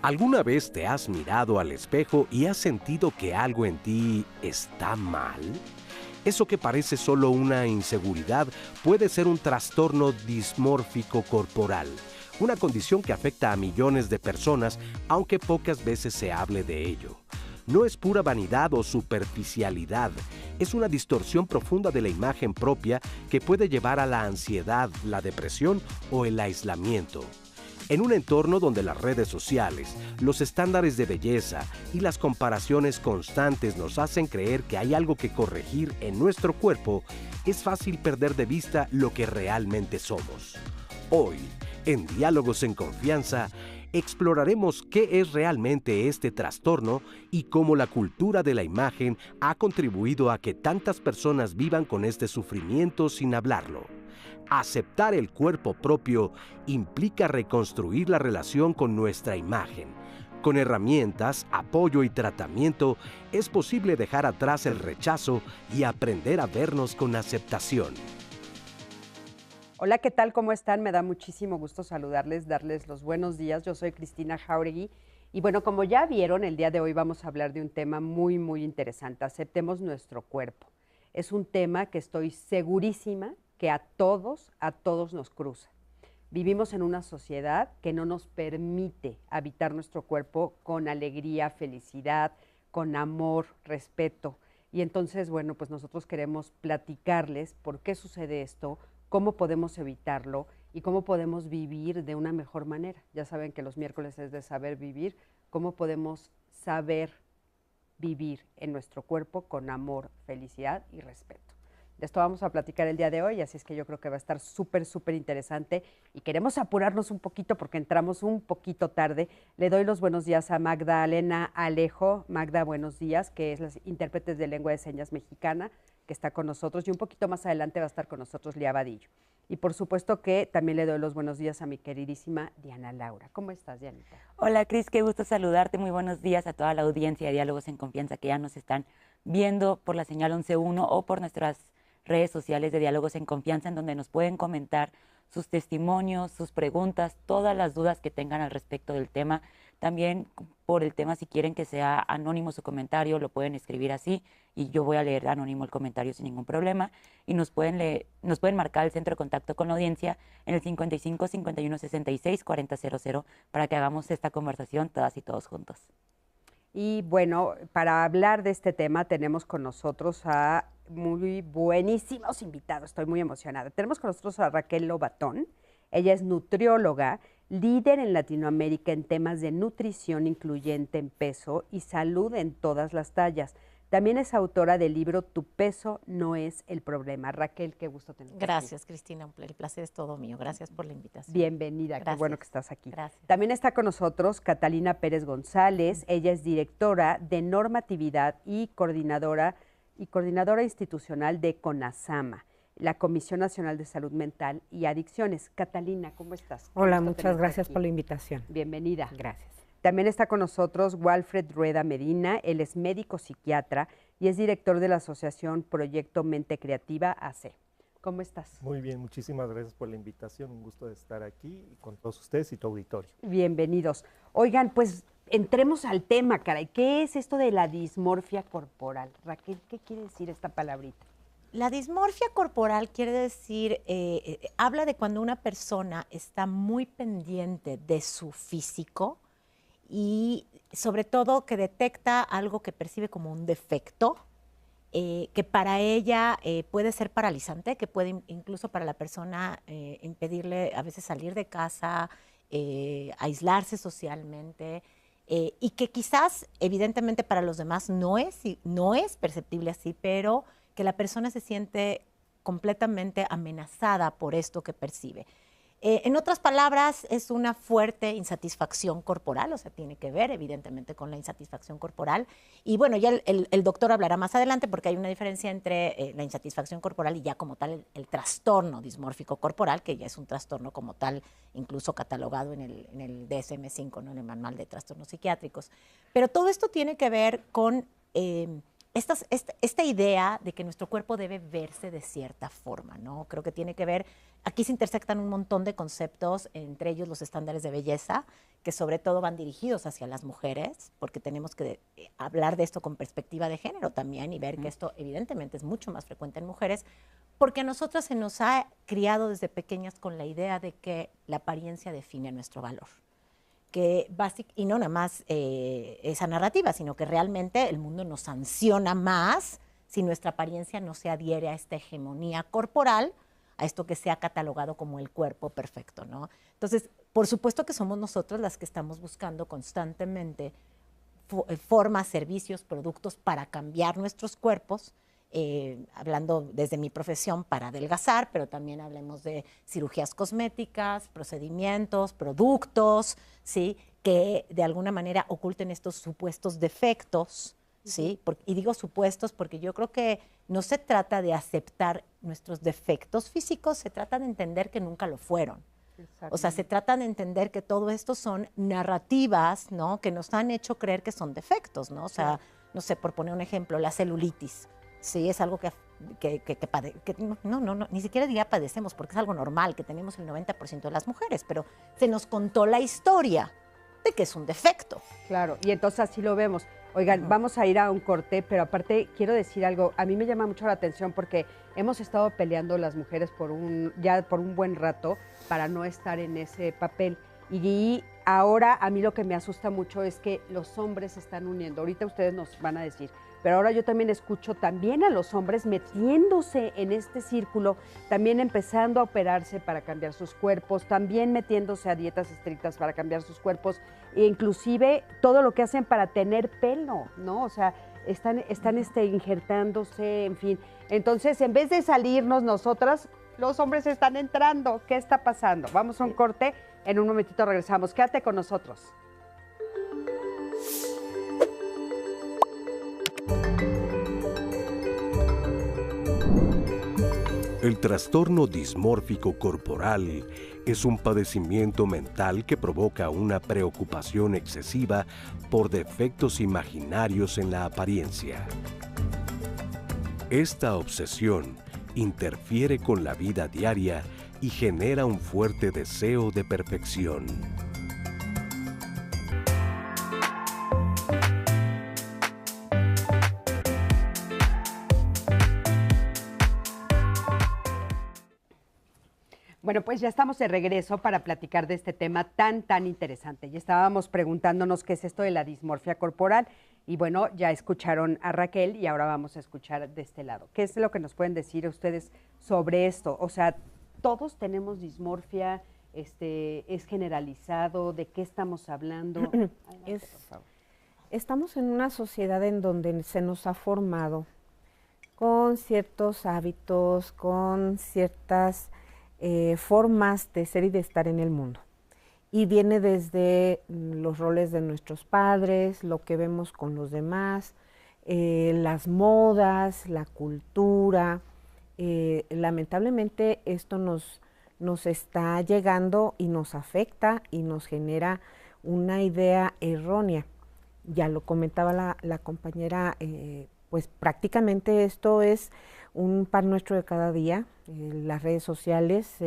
¿Alguna vez te has mirado al espejo y has sentido que algo en ti está mal? Eso que parece solo una inseguridad puede ser un trastorno dismórfico corporal, una condición que afecta a millones de personas, aunque pocas veces se hable de ello. No es pura vanidad o superficialidad, es una distorsión profunda de la imagen propia que puede llevar a la ansiedad, la depresión o el aislamiento. En un entorno donde las redes sociales, los estándares de belleza y las comparaciones constantes nos hacen creer que hay algo que corregir en nuestro cuerpo, es fácil perder de vista lo que realmente somos. Hoy, en Diálogos en Confianza, exploraremos qué es realmente este trastorno y cómo la cultura de la imagen ha contribuido a que tantas personas vivan con este sufrimiento sin hablarlo. Aceptar el cuerpo propio implica reconstruir la relación con nuestra imagen. Con herramientas, apoyo y tratamiento, es posible dejar atrás el rechazo y aprender a vernos con aceptación. Hola, ¿qué tal? ¿Cómo están? Me da muchísimo gusto saludarles, darles los buenos días. Yo soy Cristina Jauregui y bueno, como ya vieron, el día de hoy vamos a hablar de un tema muy interesante. Aceptemos nuestro cuerpo. Es un tema que estoy segurísima que a todos nos cruza. Vivimos en una sociedad que no nos permite habitar nuestro cuerpo con alegría, felicidad, con amor, respeto. Y entonces, bueno, pues nosotros queremos platicarles por qué sucede esto, cómo podemos evitarlo y cómo podemos vivir de una mejor manera. Ya saben que los miércoles es de saber vivir, cómo podemos saber vivir en nuestro cuerpo con amor, felicidad y respeto. De esto vamos a platicar el día de hoy, así es que yo creo que va a estar súper interesante y queremos apurarnos un poquito porque entramos un poquito tarde. Le doy los buenos días a Magdalena Alejo. Magda, buenos días, que es la intérprete de lengua de señas mexicana, que está con nosotros, y un poquito más adelante va a estar con nosotros Lía Vadillo. Y por supuesto que también le doy los buenos días a mi queridísima Diana Laura. ¿Cómo estás, Dianita? Hola, Cris, qué gusto saludarte. Muy buenos días a toda la audiencia de Diálogos en Confianza que ya nos están viendo por la señal 11.1 o por nuestras redes sociales de Diálogos en Confianza, en donde nos pueden comentar sus testimonios, sus preguntas, todas las dudas que tengan al respecto del tema. También por el tema, si quieren que sea anónimo su comentario, lo pueden escribir así y yo voy a leer anónimo el comentario sin ningún problema. Y nos pueden marcar el centro de contacto con la audiencia en el 55 51 66 40 00 para que hagamos esta conversación todas y todos juntos. Y bueno, para hablar de este tema tenemos con nosotros a muy buenísimos invitados, estoy muy emocionada. Tenemos con nosotros a Raquel Lobatón, ella es nutrióloga, líder en Latinoamérica en temas de nutrición incluyente en peso y salud en todas las tallas. También es autora del libro Tu peso no es el problema. Raquel, qué gusto tenerte aquí. Gracias, Cristina, el placer es todo mío. Gracias por la invitación. Bienvenida, Gracias. Qué bueno que estás aquí. Gracias. También está con nosotros Catalina Pérez González, ella es directora de normatividad y coordinadora institucional de CONASAMA, la Comisión Nacional de Salud Mental y Adicciones. Catalina, ¿cómo estás? Hola, muchas gracias por la invitación. Bienvenida. Gracias. También está con nosotros Walfred Rueda Medina, él es médico psiquiatra y es director de la asociación Proyecto Mente Creativa AC. ¿Cómo estás? Muy bien, muchísimas gracias por la invitación, un gusto de estar aquí con todos ustedes y tu auditorio. Bienvenidos. Oigan, pues entremos al tema, caray. ¿Qué es esto de la dismorfia corporal? Raquel, ¿qué quiere decir esta palabrita? La dismorfia corporal quiere decir, habla de cuando una persona está muy pendiente de su físico y sobre todo que detecta algo que percibe como un defecto, que para ella puede ser paralizante, que puede incluso para la persona impedirle a veces salir de casa, aislarse socialmente, y que quizás evidentemente para los demás no es perceptible así, pero que la persona se siente completamente amenazada por esto que percibe. En otras palabras, es una fuerte insatisfacción corporal, o sea, tiene que ver evidentemente con la insatisfacción corporal. Y bueno, ya el doctor hablará más adelante porque hay una diferencia entre la insatisfacción corporal y ya como tal el trastorno dismórfico corporal, que ya es un trastorno como tal, incluso catalogado en el DSM-5, ¿no? En el Manual de Trastornos Psiquiátricos. Pero todo esto tiene que ver con esta idea de que nuestro cuerpo debe verse de cierta forma, ¿no? Creo que tiene que ver, aquí se intersectan un montón de conceptos, entre ellos los estándares de belleza, que sobre todo van dirigidos hacia las mujeres, porque tenemos que hablar de esto con perspectiva de género también y ver que esto evidentemente es mucho más frecuente en mujeres, porque a nosotras se nos ha criado desde pequeñas con la idea de que la apariencia define nuestro valor. Y no nada más esa narrativa, sino que realmente el mundo nos sanciona más si nuestra apariencia no se adhiere a esta hegemonía corporal, a esto que se ha catalogado como el cuerpo perfecto, ¿no? Entonces, por supuesto que somos nosotros las que estamos buscando constantemente formas, servicios, productos para cambiar nuestros cuerpos, hablando desde mi profesión para adelgazar, pero también hablemos de cirugías cosméticas, procedimientos, productos, ¿sí? Que de alguna manera oculten estos supuestos defectos, ¿sí? Y digo supuestos porque yo creo que no se trata de aceptar nuestros defectos físicos, se trata de entender que nunca lo fueron. O sea, se trata de entender que todo esto son narrativas, ¿no? Que nos han hecho creer que son defectos, ¿no? O sea, no sé, por poner un ejemplo, la celulitis. Sí, es algo que no, ni siquiera diría padecemos, porque es algo normal que tenemos el 90% de las mujeres, pero se nos contó la historia de que es un defecto. Claro, y entonces así lo vemos. Oigan, vamos a ir a un corte, pero aparte quiero decir algo, a mí me llama mucho la atención porque hemos estado peleando las mujeres ya por un buen rato para no estar en ese papel. Y ahora a mí lo que me asusta mucho es que los hombres se están uniendo. Ahorita ustedes nos van a decir, pero ahora yo también escucho también a los hombres metiéndose en este círculo, también empezando a operarse para cambiar sus cuerpos, también metiéndose a dietas estrictas para cambiar sus cuerpos, e inclusive todo lo que hacen para tener pelo, ¿no? O sea, están injertándose, en fin. Entonces, en vez de salirnos nosotras, los hombres están entrando. ¿Qué está pasando? Vamos a un corte, en un momentito regresamos. Quédate con nosotros. El trastorno dismórfico corporal es un padecimiento mental que provoca una preocupación excesiva por defectos imaginarios en la apariencia. Esta obsesión interfiere con la vida diaria y genera un fuerte deseo de perfección. Bueno, pues ya estamos de regreso para platicar de este tema tan interesante. Y estábamos preguntándonos qué es esto de la dismorfia corporal. Y bueno, ya escucharon a Raquel y ahora vamos a escuchar de este lado. ¿Qué es lo que nos pueden decir ustedes sobre esto? O sea, todos tenemos dismorfia, es generalizado, ¿de qué estamos hablando? Adelante, por favor. Estamos en una sociedad en donde se nos ha formado con ciertos hábitos, con ciertas formas de ser y de estar en el mundo. Y viene desde los roles de nuestros padres, lo que vemos con los demás, las modas, la cultura. Lamentablemente esto nos está llegando y nos afecta y nos genera una idea errónea. Ya lo comentaba la compañera, pues prácticamente esto es un pan nuestro de cada día. Las redes sociales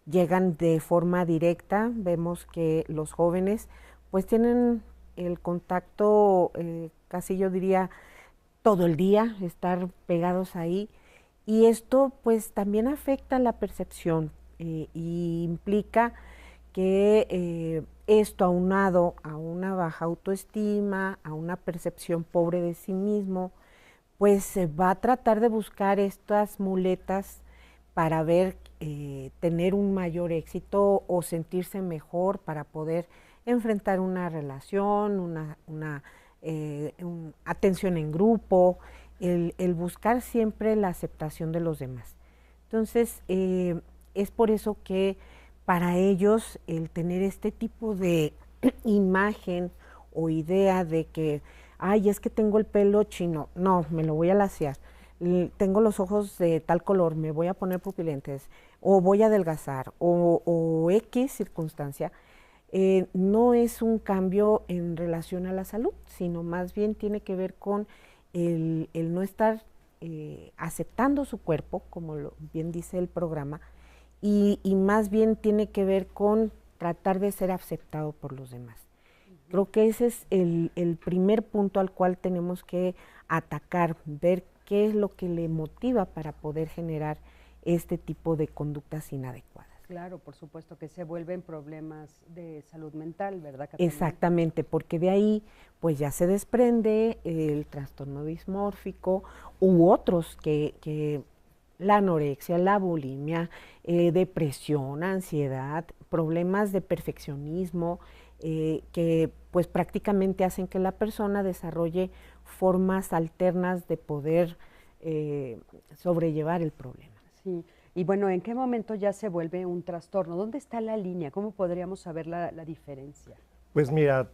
llegan de forma directa. Vemos que los jóvenes pues tienen el contacto casi yo diría todo el día, estar pegados ahí, y esto pues también afecta la percepción y implica que esto aunado a una baja autoestima, a una percepción pobre de sí mismo, pues se va a tratar de buscar estas muletas para ver, tener un mayor éxito o sentirse mejor para poder enfrentar una relación, una atención en grupo, el buscar siempre la aceptación de los demás. Entonces, es por eso que para ellos el tener este tipo de imagen o idea de que, ay, es que tengo el pelo chino, no, me lo voy a laciar, tengo los ojos de tal color, me voy a poner pupilentes, o voy a adelgazar, o X circunstancia, no es un cambio en relación a la salud, sino más bien tiene que ver con el no estar aceptando su cuerpo, como bien dice el programa, y más bien tiene que ver con tratar de ser aceptado por los demás. Creo que ese es el primer punto al cual tenemos que atacar, ver qué es lo que le motiva para poder generar este tipo de conductas inadecuadas. Claro, por supuesto que se vuelven problemas de salud mental, ¿verdad, Catalina? Exactamente, porque de ahí pues ya se desprende el trastorno dismórfico u otros que la anorexia, la bulimia, depresión, ansiedad, problemas de perfeccionismo, que pues prácticamente hacen que la persona desarrolle formas alternas de poder sobrellevar el problema. Sí. Y bueno, ¿en qué momento ya se vuelve un trastorno? ¿Dónde está la línea? ¿Cómo podríamos saber la diferencia? Pues mira,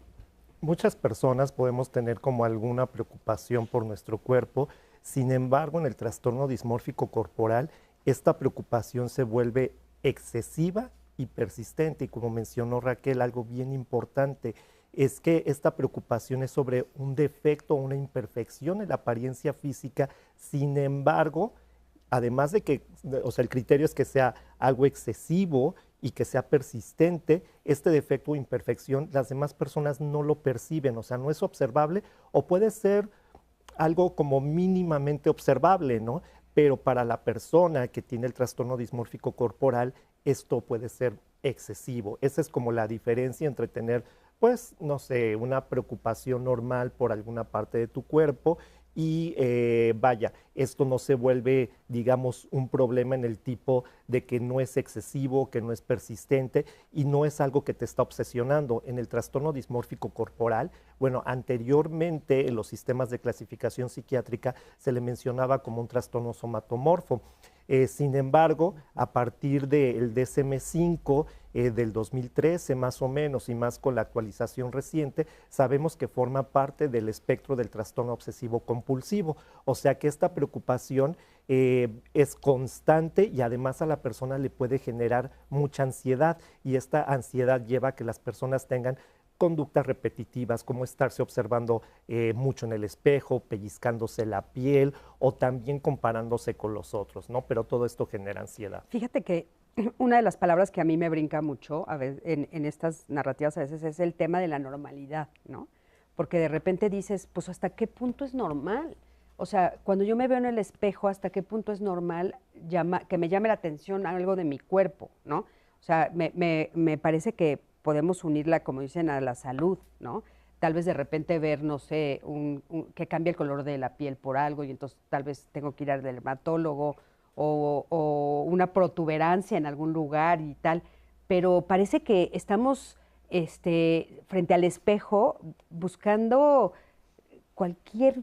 muchas personas podemos tener como alguna preocupación por nuestro cuerpo, sin embargo, en el trastorno dismórfico corporal, esta preocupación se vuelve excesiva y persistente. Y como mencionó Raquel, algo bien importante es que esta preocupación es sobre un defecto o una imperfección en la apariencia física, sin embargo, además de que, o sea, el criterio es que sea algo excesivo y que sea persistente, este defecto o imperfección las demás personas no lo perciben, o sea, no es observable o puede ser algo como mínimamente observable, ¿no? Pero para la persona que tiene el trastorno dismórfico corporal, esto puede ser excesivo. Esa es como la diferencia entre tener, pues, no sé, una preocupación normal por alguna parte de tu cuerpo y vaya, esto no se vuelve, digamos, un problema en el tipo de que no es excesivo, que no es persistente y no es algo que te está obsesionando. En el trastorno dismórfico corporal, bueno, anteriormente en los sistemas de clasificación psiquiátrica se le mencionaba como un trastorno somatomorfo. Sin embargo, a partir del DSM-5 del 2013 más o menos y más con la actualización reciente, sabemos que forma parte del espectro del trastorno obsesivo compulsivo. O sea que esta preocupación es constante y además a la persona le puede generar mucha ansiedad y esta ansiedad lleva a que las personas tengan conductas repetitivas, como estarse observando mucho en el espejo, pellizcándose la piel o también comparándose con los otros, ¿no? Pero todo esto genera ansiedad. Fíjate que una de las palabras que a mí me brinca mucho a veces, en estas narrativas a veces es el tema de la normalidad, ¿no? Porque de repente dices, pues ¿hasta qué punto es normal? O sea, cuando yo me veo en el espejo, ¿hasta qué punto es normal que me llame la atención algo de mi cuerpo, ¿no? O sea, me parece que podemos unirla, como dicen, a la salud, ¿no? Tal vez de repente ver, no sé, que cambia el color de la piel por algo y entonces tal vez tengo que ir al dermatólogo o una protuberancia en algún lugar y tal, pero parece que estamos frente al espejo buscando cualquier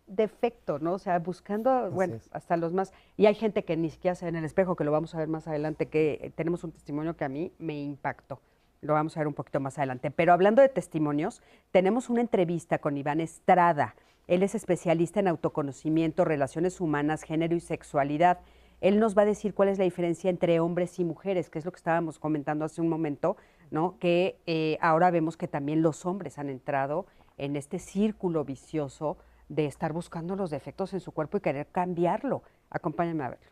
defecto, ¿no? O sea, buscando, bueno, hasta los más... Y hay gente que ni siquiera se ve en el espejo, que lo vamos a ver más adelante, que tenemos un testimonio que a mí me impactó. Lo vamos a ver un poquito más adelante. Pero hablando de testimonios, tenemos una entrevista con Iván Estrada. Él es especialista en autoconocimiento, relaciones humanas, género y sexualidad. Él nos va a decir cuál es la diferencia entre hombres y mujeres, que es lo que estábamos comentando hace un momento, ¿no? Que ahora vemos que también los hombres han entrado en este círculo vicioso de estar buscando los defectos en su cuerpo y querer cambiarlo. Acompáñame a verlo.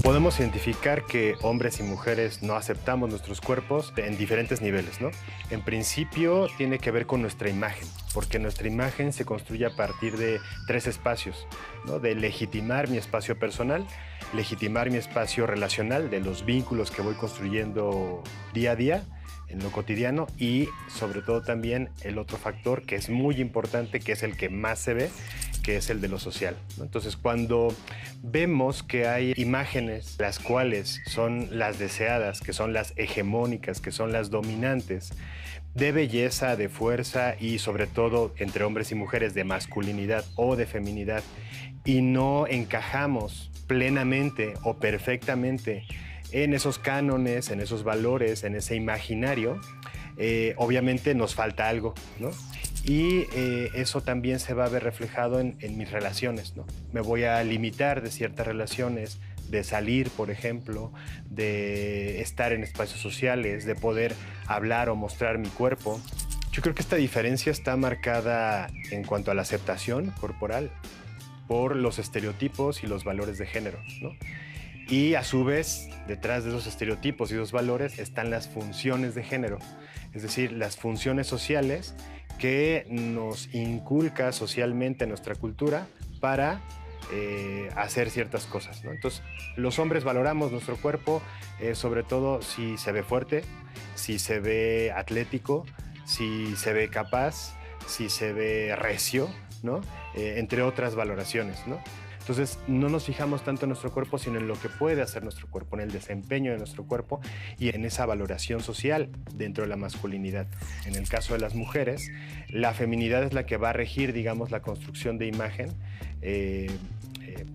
Podemos identificar que hombres y mujeres no aceptamos nuestros cuerpos en diferentes niveles, ¿no? En principio tiene que ver con nuestra imagen, porque nuestra imagen se construye a partir de 3 espacios, ¿no? De legitimar mi espacio personal, legitimar mi espacio relacional, de los vínculos que voy construyendo día a día, en lo cotidiano, y sobre todo también el otro factor que es muy importante, que es el que más se ve, que es el de lo social, ¿no? Entonces, cuando vemos que hay imágenes las cuales son las deseadas, que son las hegemónicas, que son las dominantes, de belleza, de fuerza y sobre todo entre hombres y mujeres de masculinidad o de feminidad, y no encajamos plenamente o perfectamente en esos cánones, en esos valores, en ese imaginario, obviamente nos falta algo, ¿no? Y eso también se va a ver reflejado en mis relaciones, ¿no? Me voy a limitar de ciertas relaciones, de salir, por ejemplo, de estar en espacios sociales, de poder hablar o mostrar mi cuerpo. Yo creo que esta diferencia está marcada en cuanto a la aceptación corporal por los estereotipos y los valores de género, ¿no? Y a su vez, detrás de esos estereotipos y esos valores están las funciones de género, es decir, las funciones sociales que nos inculca socialmente nuestra cultura para hacer ciertas cosas, ¿no? Entonces, los hombres valoramos nuestro cuerpo, sobre todo si se ve fuerte, si se ve atlético, si se ve capaz, si se ve recio, ¿no? Entre otras valoraciones, ¿no? Entonces, no nos fijamos tanto en nuestro cuerpo, sino en lo que puede hacer nuestro cuerpo, en el desempeño de nuestro cuerpo y en esa valoración social dentro de la masculinidad. En el caso de las mujeres, la feminidad es la que va a regir, digamos, la construcción de imagen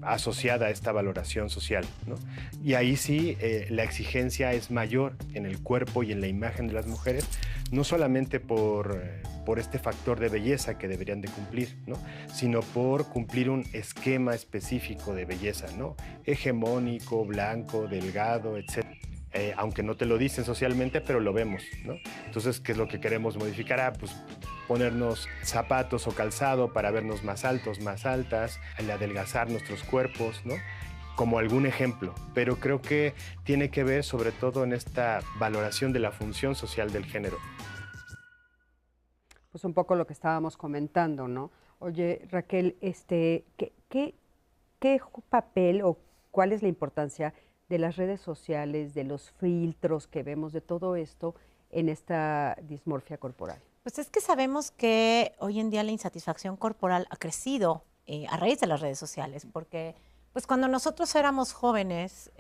asociada a esta valoración social, ¿no? Y ahí sí, la exigencia es mayor en el cuerpo y en la imagen de las mujeres, no solamente por este factor de belleza que deberían de cumplir, ¿no? Sino por cumplir un esquema específico de belleza, ¿no? Hegemónico, blanco, delgado, etc. Aunque no te lo dicen socialmente, pero lo vemos, ¿no? Entonces, ¿qué es lo que queremos modificar? Pues ponernos zapatos o calzado para vernos más altos, más altas, el adelgazar nuestros cuerpos, ¿no? Como algún ejemplo, pero creo que tiene que ver sobre todo en esta valoración de la función social del género. Pues un poco lo que estábamos comentando, ¿no? Oye, Raquel, ¿qué papel o cuál es la importancia de las redes sociales, de los filtros que vemos, de todo esto en esta dismorfia corporal? Pues es que sabemos que hoy en día la insatisfacción corporal ha crecido a raíz de las redes sociales, porque pues cuando nosotros éramos jóvenes,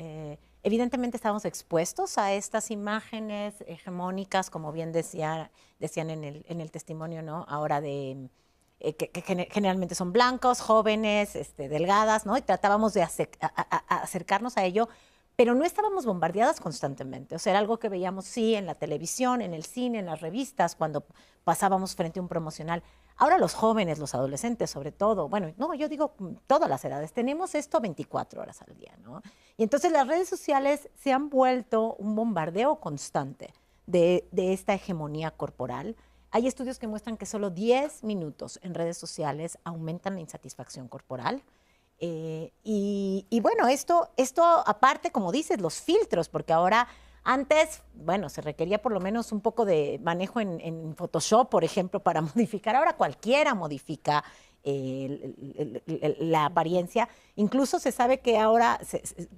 evidentemente estábamos expuestos a estas imágenes hegemónicas, como bien decían en el testimonio, ¿no? Ahora de que generalmente son blancos, jóvenes, delgadas, ¿no? Y tratábamos de acercarnos a ello, pero no estábamos bombardeadas constantemente. O sea, era algo que veíamos, sí, en la televisión, en el cine, en las revistas, cuando pasábamos frente a un promocional. Ahora los jóvenes, los adolescentes sobre todo, bueno, no, yo digo todas las edades, tenemos esto 24 horas al día, ¿no? Y entonces las redes sociales se han vuelto un bombardeo constante de esta hegemonía corporal. Hay estudios que muestran que solo 10 minutos en redes sociales aumentan la insatisfacción corporal. Y bueno, esto aparte, como dices, los filtros, porque ahora antes, bueno, se requería por lo menos un poco de manejo en Photoshop, por ejemplo, para modificar. Ahora cualquiera modifica la apariencia. Incluso se sabe que ahora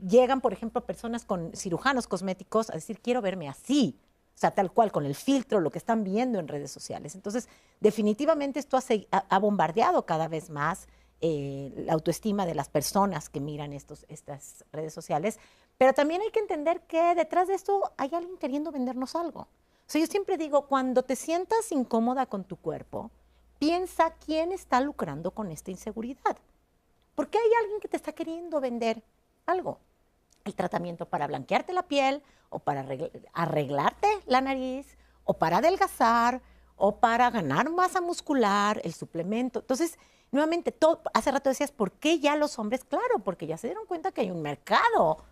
llegan, por ejemplo, personas con cirujanos cosméticos a decir, quiero verme así. O sea, tal cual, con el filtro, lo que están viendo en redes sociales. Entonces, definitivamente esto ha bombardeado cada vez más la autoestima de las personas que miran estas redes sociales, pero también hay que entender que detrás de esto hay alguien queriendo vendernos algo. O sea, yo siempre digo, cuando te sientas incómoda con tu cuerpo, piensa quién está lucrando con esta inseguridad. Porque hay alguien que te está queriendo vender algo. El tratamiento para blanquearte la piel, o para arreglarte la nariz, o para adelgazar, o para ganar masa muscular, el suplemento. Entonces, nuevamente, hace rato decías, ¿por qué ya los hombres? Claro, porque ya se dieron cuenta que hay un mercado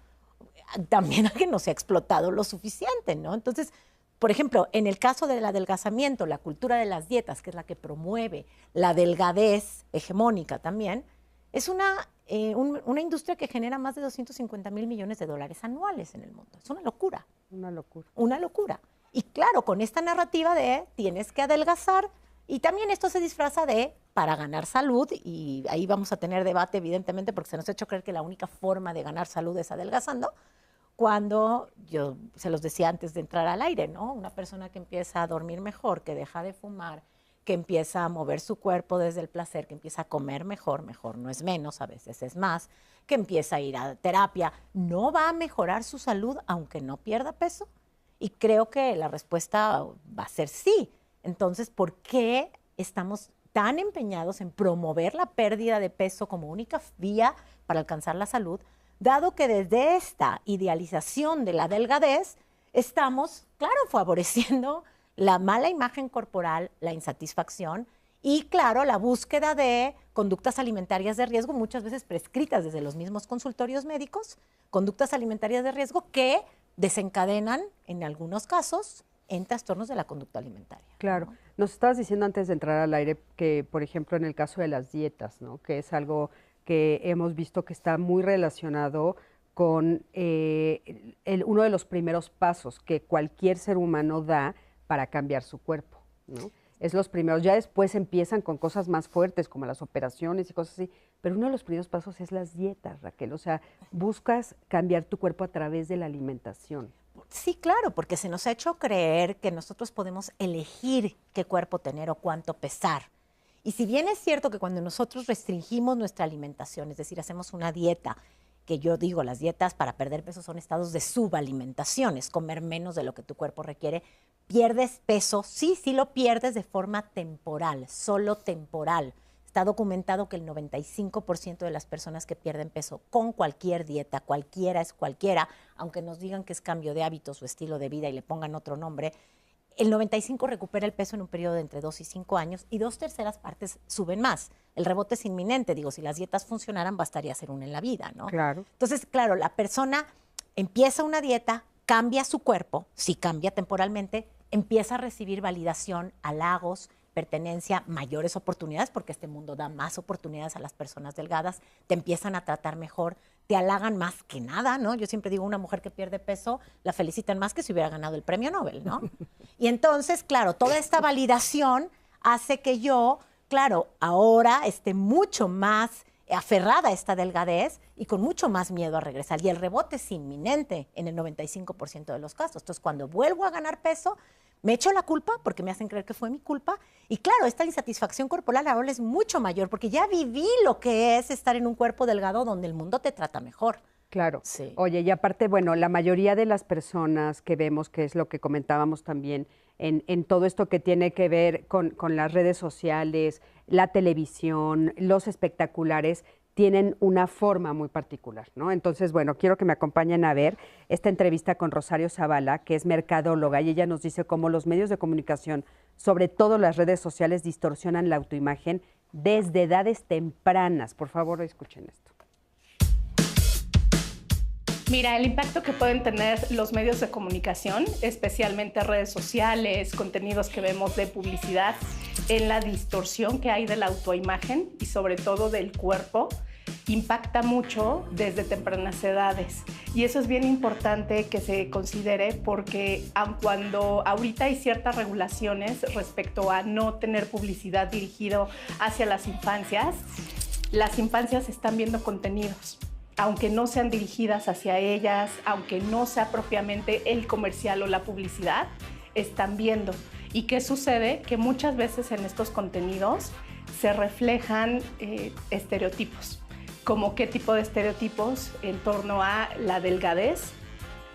también que no se ha explotado lo suficiente, ¿no? Entonces, por ejemplo, en el caso del adelgazamiento, la cultura de las dietas, que es la que promueve la delgadez hegemónica también, es una industria que genera más de 250,000 millones de dólares anuales en el mundo. Es una locura. Una locura. Una locura. Y claro, con esta narrativa de tienes que adelgazar, y también esto se disfraza de para ganar salud, y ahí vamos a tener debate, evidentemente, porque se nos ha hecho creer que la única forma de ganar salud es adelgazando, cuando yo se los decía antes de entrar al aire, ¿no? Una persona que empieza a dormir mejor, que deja de fumar, que empieza a mover su cuerpo desde el placer, que empieza a comer mejor no es menos, a veces es más, que empieza a ir a terapia, ¿no va a mejorar su salud aunque no pierda peso? Y creo que la respuesta va a ser sí. Entonces, ¿por qué estamos tan empeñados en promover la pérdida de peso como única vía para alcanzar la salud, dado que desde esta idealización de la delgadez estamos, claro, favoreciendo la mala imagen corporal, la insatisfacción y, claro, la búsqueda de conductas alimentarias de riesgo, muchas veces prescritas desde los mismos consultorios médicos, conductas alimentarias de riesgo que desencadenan, en algunos casos, en trastornos de la conducta alimentaria. Claro. Nos estabas diciendo antes de entrar al aire que, por ejemplo, en el caso de las dietas, ¿no? Que es algo que hemos visto que está muy relacionado con uno de los primeros pasos que cualquier ser humano da para cambiar su cuerpo, ¿no? Es los primeros, ya después empiezan con cosas más fuertes como las operaciones y cosas así, pero uno de los primeros pasos es las dietas, Raquel, o sea, buscas cambiar tu cuerpo a través de la alimentación. Sí, claro, porque se nos ha hecho creer que nosotros podemos elegir qué cuerpo tener o cuánto pesar. Y si bien es cierto que cuando nosotros restringimos nuestra alimentación, es decir, hacemos una dieta, que yo digo, las dietas para perder peso son estados de subalimentación, es comer menos de lo que tu cuerpo requiere, pierdes peso, sí lo pierdes de forma temporal, solo temporal. Está documentado que el 95% de las personas que pierden peso con cualquier dieta, cualquiera es cualquiera, aunque nos digan que es cambio de hábitos o estilo de vida y le pongan otro nombre, el 95% recupera el peso en un periodo de entre 2 y 5 años y 2/3 partes suben más. El rebote es inminente, digo, si las dietas funcionaran bastaría hacer una en la vida, ¿no? Claro. Entonces, claro, la persona empieza una dieta, cambia su cuerpo, sí cambia temporalmente, empieza a recibir validación, halagos, pertenencia, mayores oportunidades, porque este mundo da más oportunidades a las personas delgadas, te empiezan a tratar mejor, te halagan más que nada, ¿no? Yo siempre digo, una mujer que pierde peso, la felicitan más que si hubiera ganado el premio Nobel, ¿no? Y entonces, claro, toda esta validación hace que yo, claro, ahora esté mucho más aferrada a esta delgadez y con mucho más miedo a regresar. Y el rebote es inminente en el 95% de los casos. Entonces, cuando vuelvo a ganar peso, me echo la culpa porque me hacen creer que fue mi culpa. Y claro, esta insatisfacción corporal ahora es mucho mayor porque ya viví lo que es estar en un cuerpo delgado donde el mundo te trata mejor. Claro. Sí. Oye, y aparte, bueno, la mayoría de las personas que vemos, que es lo que comentábamos también, en todo esto que tiene que ver con las redes sociales, la televisión, los espectaculares, tienen una forma muy particular, ¿no? Entonces, bueno, quiero que me acompañen a ver esta entrevista con Rosario Zavala, que es mercadóloga, y ella nos dice cómo los medios de comunicación, sobre todo las redes sociales, distorsionan la autoimagen desde edades tempranas. Por favor, escuchen esto. Mira, el impacto que pueden tener los medios de comunicación, especialmente redes sociales, contenidos que vemos de publicidad, en la distorsión que hay de la autoimagen y sobre todo del cuerpo, impacta mucho desde tempranas edades. Y eso es bien importante que se considere porque aun cuando ahorita hay ciertas regulaciones respecto a no tener publicidad dirigido hacia las infancias están viendo contenidos. Aunque no sean dirigidas hacia ellas, aunque no sea propiamente el comercial o la publicidad, están viendo. ¿Y qué sucede? Que muchas veces en estos contenidos se reflejan estereotipos. ¿Como qué tipo de estereotipos? En torno a la delgadez,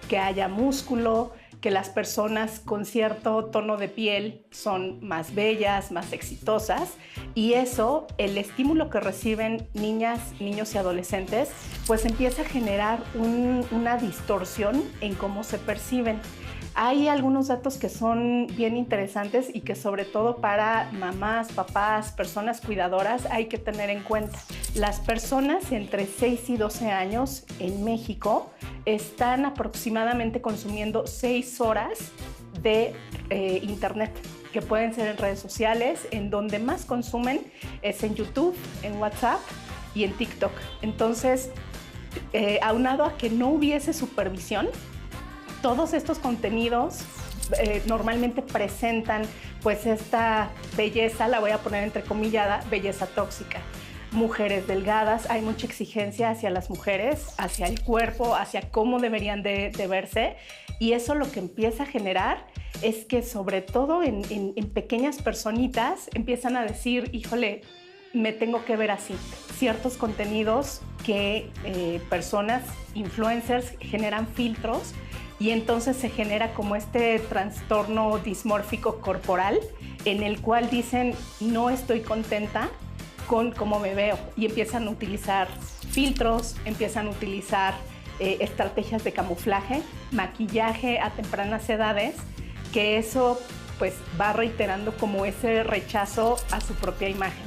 que haya músculo, que las personas con cierto tono de piel son más bellas, más exitosas, y eso, el estímulo que reciben niñas, niños y adolescentes, pues empieza a generar una distorsión en cómo se perciben. Hay algunos datos que son bien interesantes y que sobre todo para mamás, papás, personas cuidadoras hay que tener en cuenta. Las personas entre 6 y 12 años en México están aproximadamente consumiendo 6 horas de internet, que pueden ser en redes sociales. En donde más consumen es en YouTube, en WhatsApp y en TikTok. Entonces, aunado a que no hubiese supervisión, todos estos contenidos normalmente presentan pues esta belleza, la voy a poner entrecomillada, belleza tóxica. Mujeres delgadas, hay mucha exigencia hacia las mujeres, hacia el cuerpo, hacia cómo deberían de verse, y eso lo que empieza a generar es que sobre todo en pequeñas personitas empiezan a decir, híjole, me tengo que ver así. Ciertos contenidos que personas, influencers, generan filtros, y entonces se genera como este trastorno dismórfico corporal en el cual dicen no estoy contenta con cómo me veo, y empiezan a utilizar filtros, empiezan a utilizar estrategias de camuflaje, maquillaje a tempranas edades, que eso pues va reiterando como ese rechazo a su propia imagen.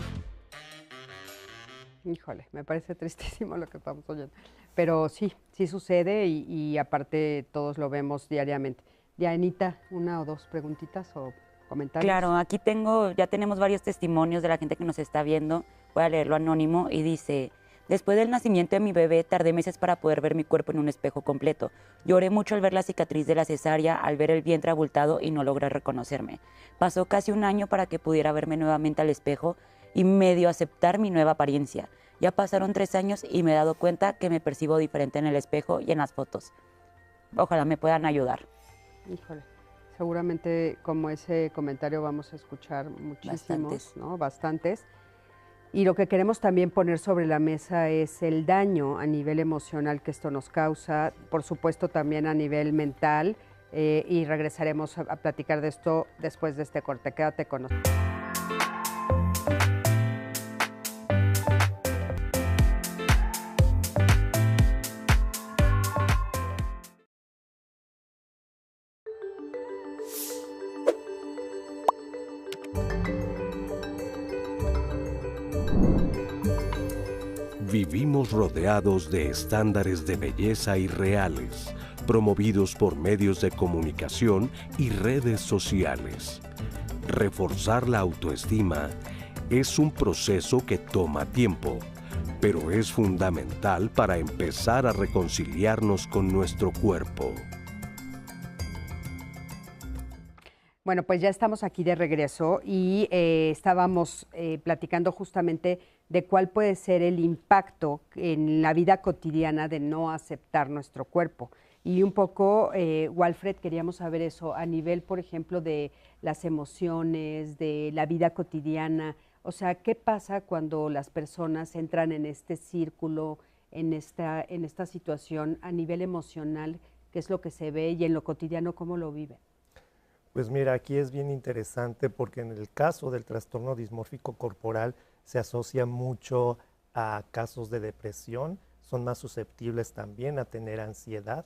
Híjole, me parece tristísimo lo que estamos oyendo. Pero sí, sí sucede y aparte todos lo vemos diariamente. Dianita, una o dos preguntitas o comentarios. Claro, aquí ya tenemos varios testimonios de la gente que nos está viendo. Voy a leerlo anónimo y dice: después del nacimiento de mi bebé, tardé meses para poder ver mi cuerpo en un espejo completo. Lloré mucho al ver la cicatriz de la cesárea, al ver el vientre abultado y no logré reconocerme. Pasó casi un año para que pudiera verme nuevamente al espejo y medio aceptar mi nueva apariencia. Ya pasaron 3 años y me he dado cuenta que me percibo diferente en el espejo y en las fotos. Ojalá me puedan ayudar. Híjole, seguramente como ese comentario vamos a escuchar muchísimos, Bastantes. ¿no? Bastantes. Y lo que queremos también poner sobre la mesa es el daño a nivel emocional que esto nos causa, por supuesto también a nivel mental, y regresaremos a platicar de esto después de este corte. Quédate con nosotros. Vivimos rodeados de estándares de belleza irreales, promovidos por medios de comunicación y redes sociales. Reforzar la autoestima es un proceso que toma tiempo, pero es fundamental para empezar a reconciliarnos con nuestro cuerpo. Bueno, pues ya estamos aquí de regreso y estábamos platicando justamente de cuál puede ser el impacto en la vida cotidiana de no aceptar nuestro cuerpo. Y un poco, Walfred, queríamos saber eso a nivel, por ejemplo, de las emociones, de la vida cotidiana. O sea, ¿qué pasa cuando las personas entran en este círculo, en esta situación a nivel emocional? ¿Qué es lo que se ve y en lo cotidiano cómo lo viven? Pues mira, aquí es bien interesante porque en el caso del trastorno dismórfico corporal se asocia mucho a casos de depresión, son más susceptibles también a tener ansiedad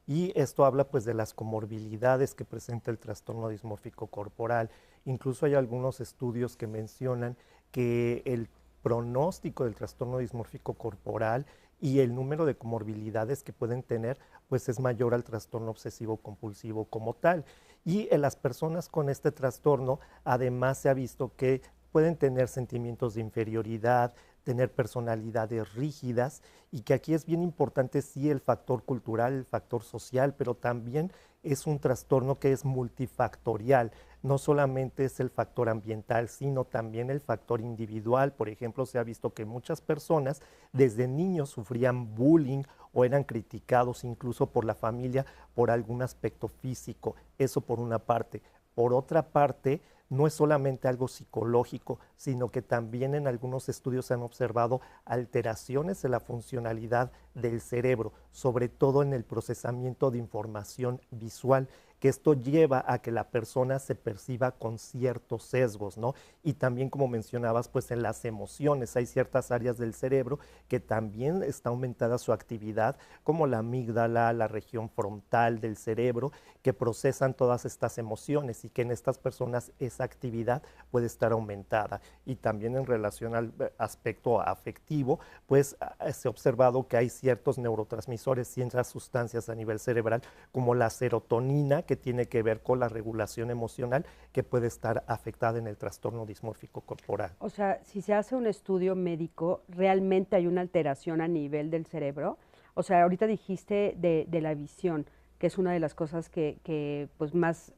y esto habla pues de las comorbilidades que presenta el trastorno dismórfico corporal. Incluso hay algunos estudios que mencionan que el pronóstico del trastorno dismórfico corporal y el número de comorbilidades que pueden tener pues es mayor al trastorno obsesivo compulsivo como tal. Y en las personas con este trastorno además se ha visto que pueden tener sentimientos de inferioridad, tener personalidades rígidas y que aquí es bien importante sí el factor cultural, el factor social, pero también es un trastorno que es multifactorial. No solamente es el factor ambiental, sino también el factor individual. Por ejemplo, se ha visto que muchas personas desde niños sufrían bullying o eran criticados incluso por la familia por algún aspecto físico. Eso por una parte. Por otra parte, no es solamente algo psicológico, sino que también en algunos estudios se han observado alteraciones en la funcionalidad del cerebro, sobre todo en el procesamiento de información visual, que esto lleva a que la persona se perciba con ciertos sesgos, ¿no? Y también, como mencionabas, pues en las emociones hay ciertas áreas del cerebro que también está aumentada su actividad, como la amígdala, la región frontal del cerebro, que procesan todas estas emociones y que en estas personas esa actividad puede estar aumentada. Y también en relación al aspecto afectivo, pues se ha observado que hay ciertos neurotransmisores, ciertas sustancias a nivel cerebral, como la serotonina, que tiene que ver con la regulación emocional, que puede estar afectada en el trastorno dismórfico corporal. O sea, si se hace un estudio médico, ¿realmente hay una alteración a nivel del cerebro? O sea, ahorita dijiste de la visión, que es una de las cosas que pues más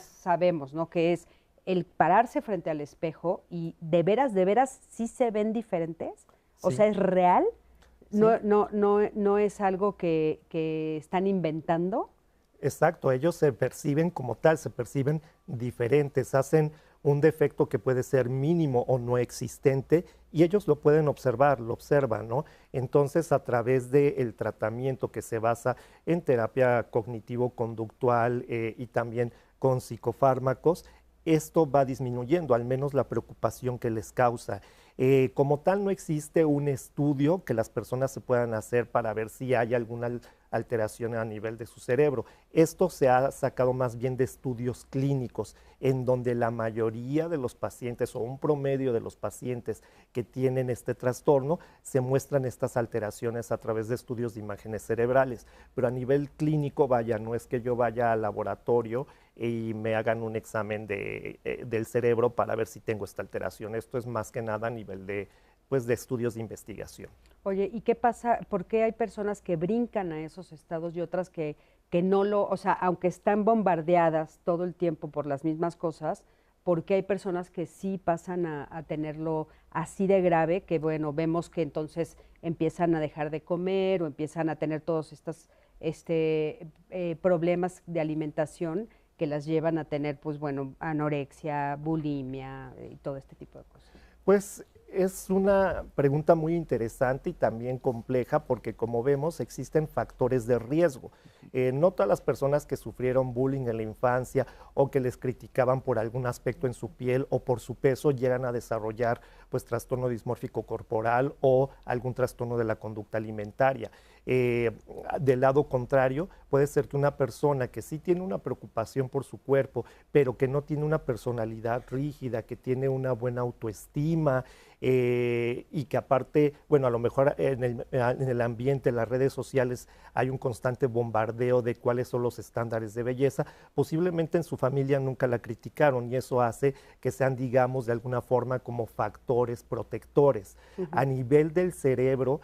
sabemos, ¿no? Que es el pararse frente al espejo y de veras, ¿sí se ven diferentes? O Sí. sea, ¿es real? Sí. No es algo que están inventando. Exacto, ellos se perciben como tal, se perciben diferentes, hacen un defecto que puede ser mínimo o no existente y ellos lo pueden observar, lo observan, ¿no? Entonces, a través del tratamiento que se basa en terapia cognitivo-conductual y también con psicofármacos, esto va disminuyendo, al menos la preocupación que les causa. Como tal, no existe un estudio que las personas se puedan hacer para ver si hay alguna alteración a nivel de su cerebro. Esto se ha sacado más bien de estudios clínicos, en donde la mayoría de los pacientes o un promedio de los pacientes que tienen este trastorno se muestran estas alteraciones a través de estudios de imágenes cerebrales. Pero a nivel clínico, vaya, no es que yo vaya al laboratorio y me hagan un examen del cerebro para ver si tengo esta alteración. Esto es más que nada a nivel de estudios de investigación. Oye, ¿y qué pasa? ¿Por qué hay personas que brincan a esos estados y otras que no lo, o sea, aunque están bombardeadas todo el tiempo por las mismas cosas, ¿por qué hay personas que sí pasan a tenerlo así de grave, que bueno, vemos que entonces empiezan a dejar de comer o empiezan a tener todos estos problemas de alimentación que las llevan a tener, pues bueno, anorexia, bulimia y todo este tipo de cosas? Pues es una pregunta muy interesante y también compleja porque, como vemos, existen factores de riesgo. No todas las personas que sufrieron bullying en la infancia o que les criticaban por algún aspecto en su piel o por su peso llegan a desarrollar pues trastorno dismórfico corporal o algún trastorno de la conducta alimentaria. Del lado contrario, puede ser que una persona que sí tiene una preocupación por su cuerpo, pero que no tiene una personalidad rígida, que tiene una buena autoestima y que aparte, bueno, a lo mejor en el ambiente, en las redes sociales, hay un constante bombardeo de cuáles son los estándares de belleza, posiblemente en su familia nunca la criticaron y eso hace que sean, digamos, de alguna forma como factores protectores. A nivel del cerebro,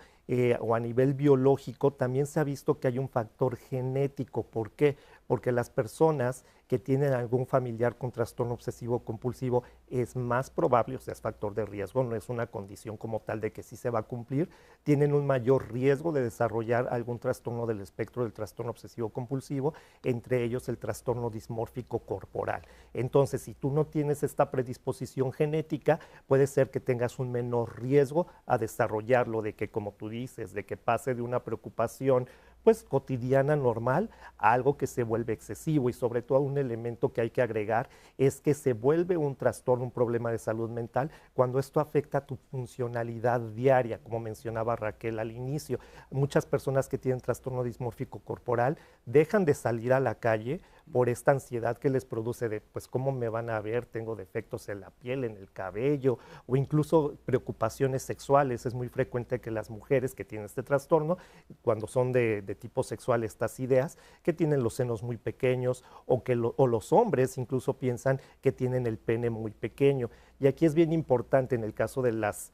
o a nivel biológico, también se ha visto que hay un factor genético. ¿Por qué? Porque las personas que tienen algún familiar con trastorno obsesivo compulsivo es más probable, o sea, es factor de riesgo, no es una condición como tal de que sí se va a cumplir, tienen un mayor riesgo de desarrollar algún trastorno del espectro del trastorno obsesivo compulsivo, entre ellos el trastorno dismórfico corporal. Entonces, si tú no tienes esta predisposición genética, puede ser que tengas un menor riesgo a desarrollarlo, de que, como tú dices, de que pase de una preocupación pues cotidiana, normal, a algo que se vuelve excesivo, y sobre todo un elemento que hay que agregar es que se vuelve un trastorno, un problema de salud mental cuando esto afecta a tu funcionalidad diaria, como mencionaba Raquel al inicio. Muchas personas que tienen trastorno dismórfico corporal dejan de salir a la calle por esta ansiedad que les produce de, pues, ¿cómo me van a ver? Tengo defectos en la piel, en el cabello, o incluso preocupaciones sexuales. Es muy frecuente que las mujeres que tienen este trastorno, cuando son de tipo sexual, estas ideas, que tienen los senos muy pequeños, o los hombres incluso piensan que tienen el pene muy pequeño. Y aquí es bien importante en el caso de las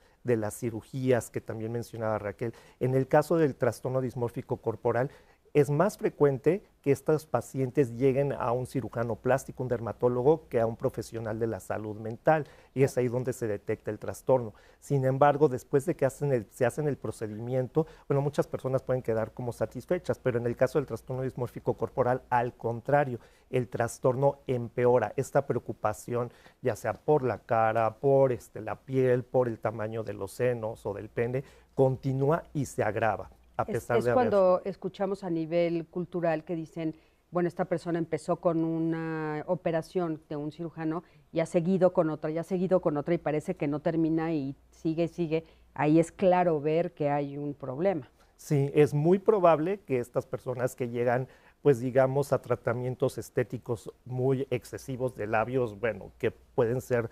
cirugías que también mencionaba Raquel, en el caso del trastorno dismórfico corporal, es más frecuente que estos pacientes lleguen a un cirujano plástico, un dermatólogo, que a un profesional de la salud mental, y es ahí donde se detecta el trastorno. Sin embargo, después de que se hacen el procedimiento, bueno, muchas personas pueden quedar como satisfechas, pero en el caso del trastorno dismórfico corporal, al contrario, el trastorno empeora. Esta preocupación, ya sea por la cara, por la piel, por el tamaño de los senos o del pene, continúa y se agrava. Es cuando escuchamos a nivel cultural que dicen, bueno, esta persona empezó con una operación de un cirujano y ha seguido con otra, y parece que no termina y sigue. Ahí es claro ver que hay un problema. Sí, es muy probable que estas personas que llegan, pues digamos, a tratamientos estéticos muy excesivos de labios, bueno, que pueden ser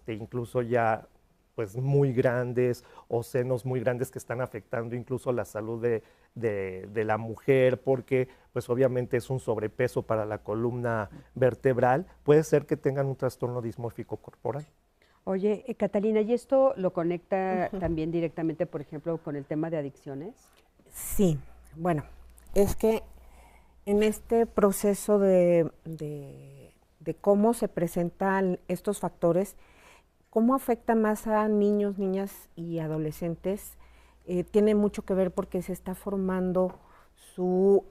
incluso ya pues muy grandes, o senos muy grandes que están afectando incluso la salud de la mujer, porque pues obviamente es un sobrepeso para la columna vertebral, puede ser que tengan un trastorno dismórfico corporal. Oye, Catalina, ¿y esto lo conecta también directamente, por ejemplo, con el tema de adicciones? Sí, bueno, es que en este proceso de cómo se presentan estos factores, cómo afecta más a niños, niñas y adolescentes, tiene mucho que ver porque se está formando su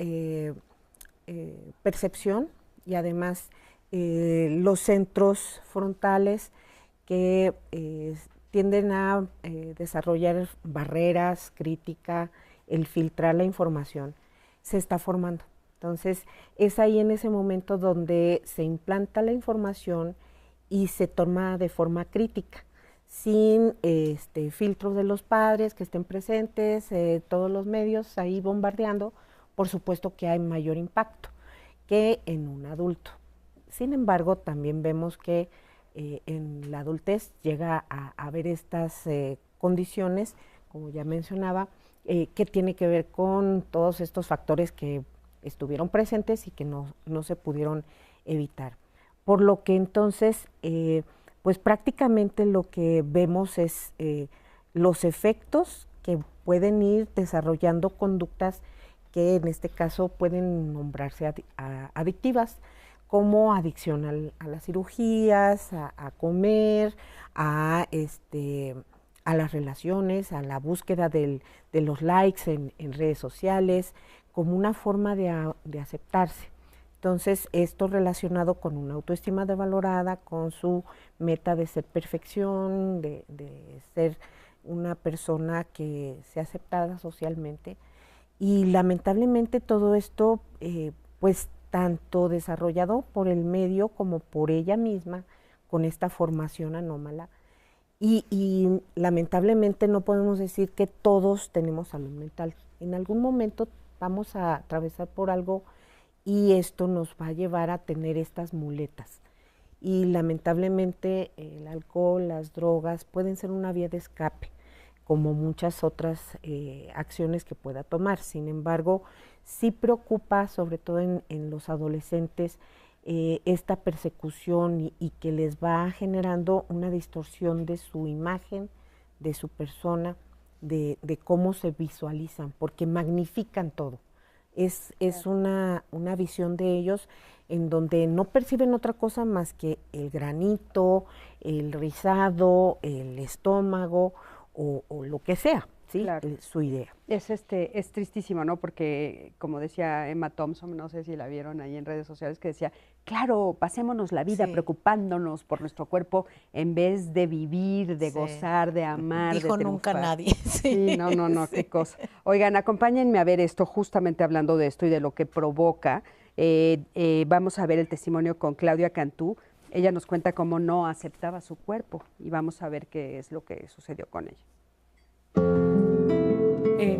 percepción y además los centros frontales que tienden a desarrollar barreras, crítica, el filtrar la información, se está formando. Entonces, es ahí en ese momento donde se implanta la información y se toma de forma crítica, sin filtros de los padres que estén presentes, todos los medios ahí bombardeando, por supuesto que hay mayor impacto que en un adulto. Sin embargo, también vemos que en la adultez llega a haber estas condiciones, como ya mencionaba, que tiene que ver con todos estos factores que estuvieron presentes y que no se pudieron evitar. Por lo que entonces, pues prácticamente lo que vemos es los efectos que pueden ir desarrollando conductas que en este caso pueden nombrarse adictivas, como adicción a las cirugías, a comer, a las relaciones, a la búsqueda de los likes en redes sociales, como una forma de aceptarse. Entonces, esto relacionado con una autoestima devalorada, con su meta de ser perfección, de ser una persona que sea aceptada socialmente. Y lamentablemente todo esto, pues tanto desarrollado por el medio como por ella misma, con esta formación anómala. Y lamentablemente no podemos decir que todos tenemos salud mental. En algún momento vamos a atravesar por algo y esto nos va a llevar a tener estas muletas. Y lamentablemente el alcohol, las drogas pueden ser una vía de escape, como muchas otras acciones que pueda tomar. Sin embargo, sí preocupa, sobre todo en los adolescentes, esta persecución y que les va generando una distorsión de su imagen, de su persona, de cómo se visualizan, porque magnifican todo. Es una visión de ellos en donde no perciben otra cosa más que el granito, el rizado, el estómago o lo que sea, ¿sí? Claro. Su idea. Es tristísimo, ¿no? Porque, como decía Emma Thompson, no sé si la vieron ahí en redes sociales, que decía, claro, pasémonos la vida preocupándonos por nuestro cuerpo en vez de vivir, de gozar, de amar, Dijo de nunca triunfar. nadie. Sí, no, qué cosa. Oigan, acompáñenme a ver esto, justamente hablando de esto y de lo que provoca. Vamos a ver el testimonio con Claudia Cantú. Ella nos cuenta cómo no aceptaba su cuerpo y vamos a ver qué es lo que sucedió con ella.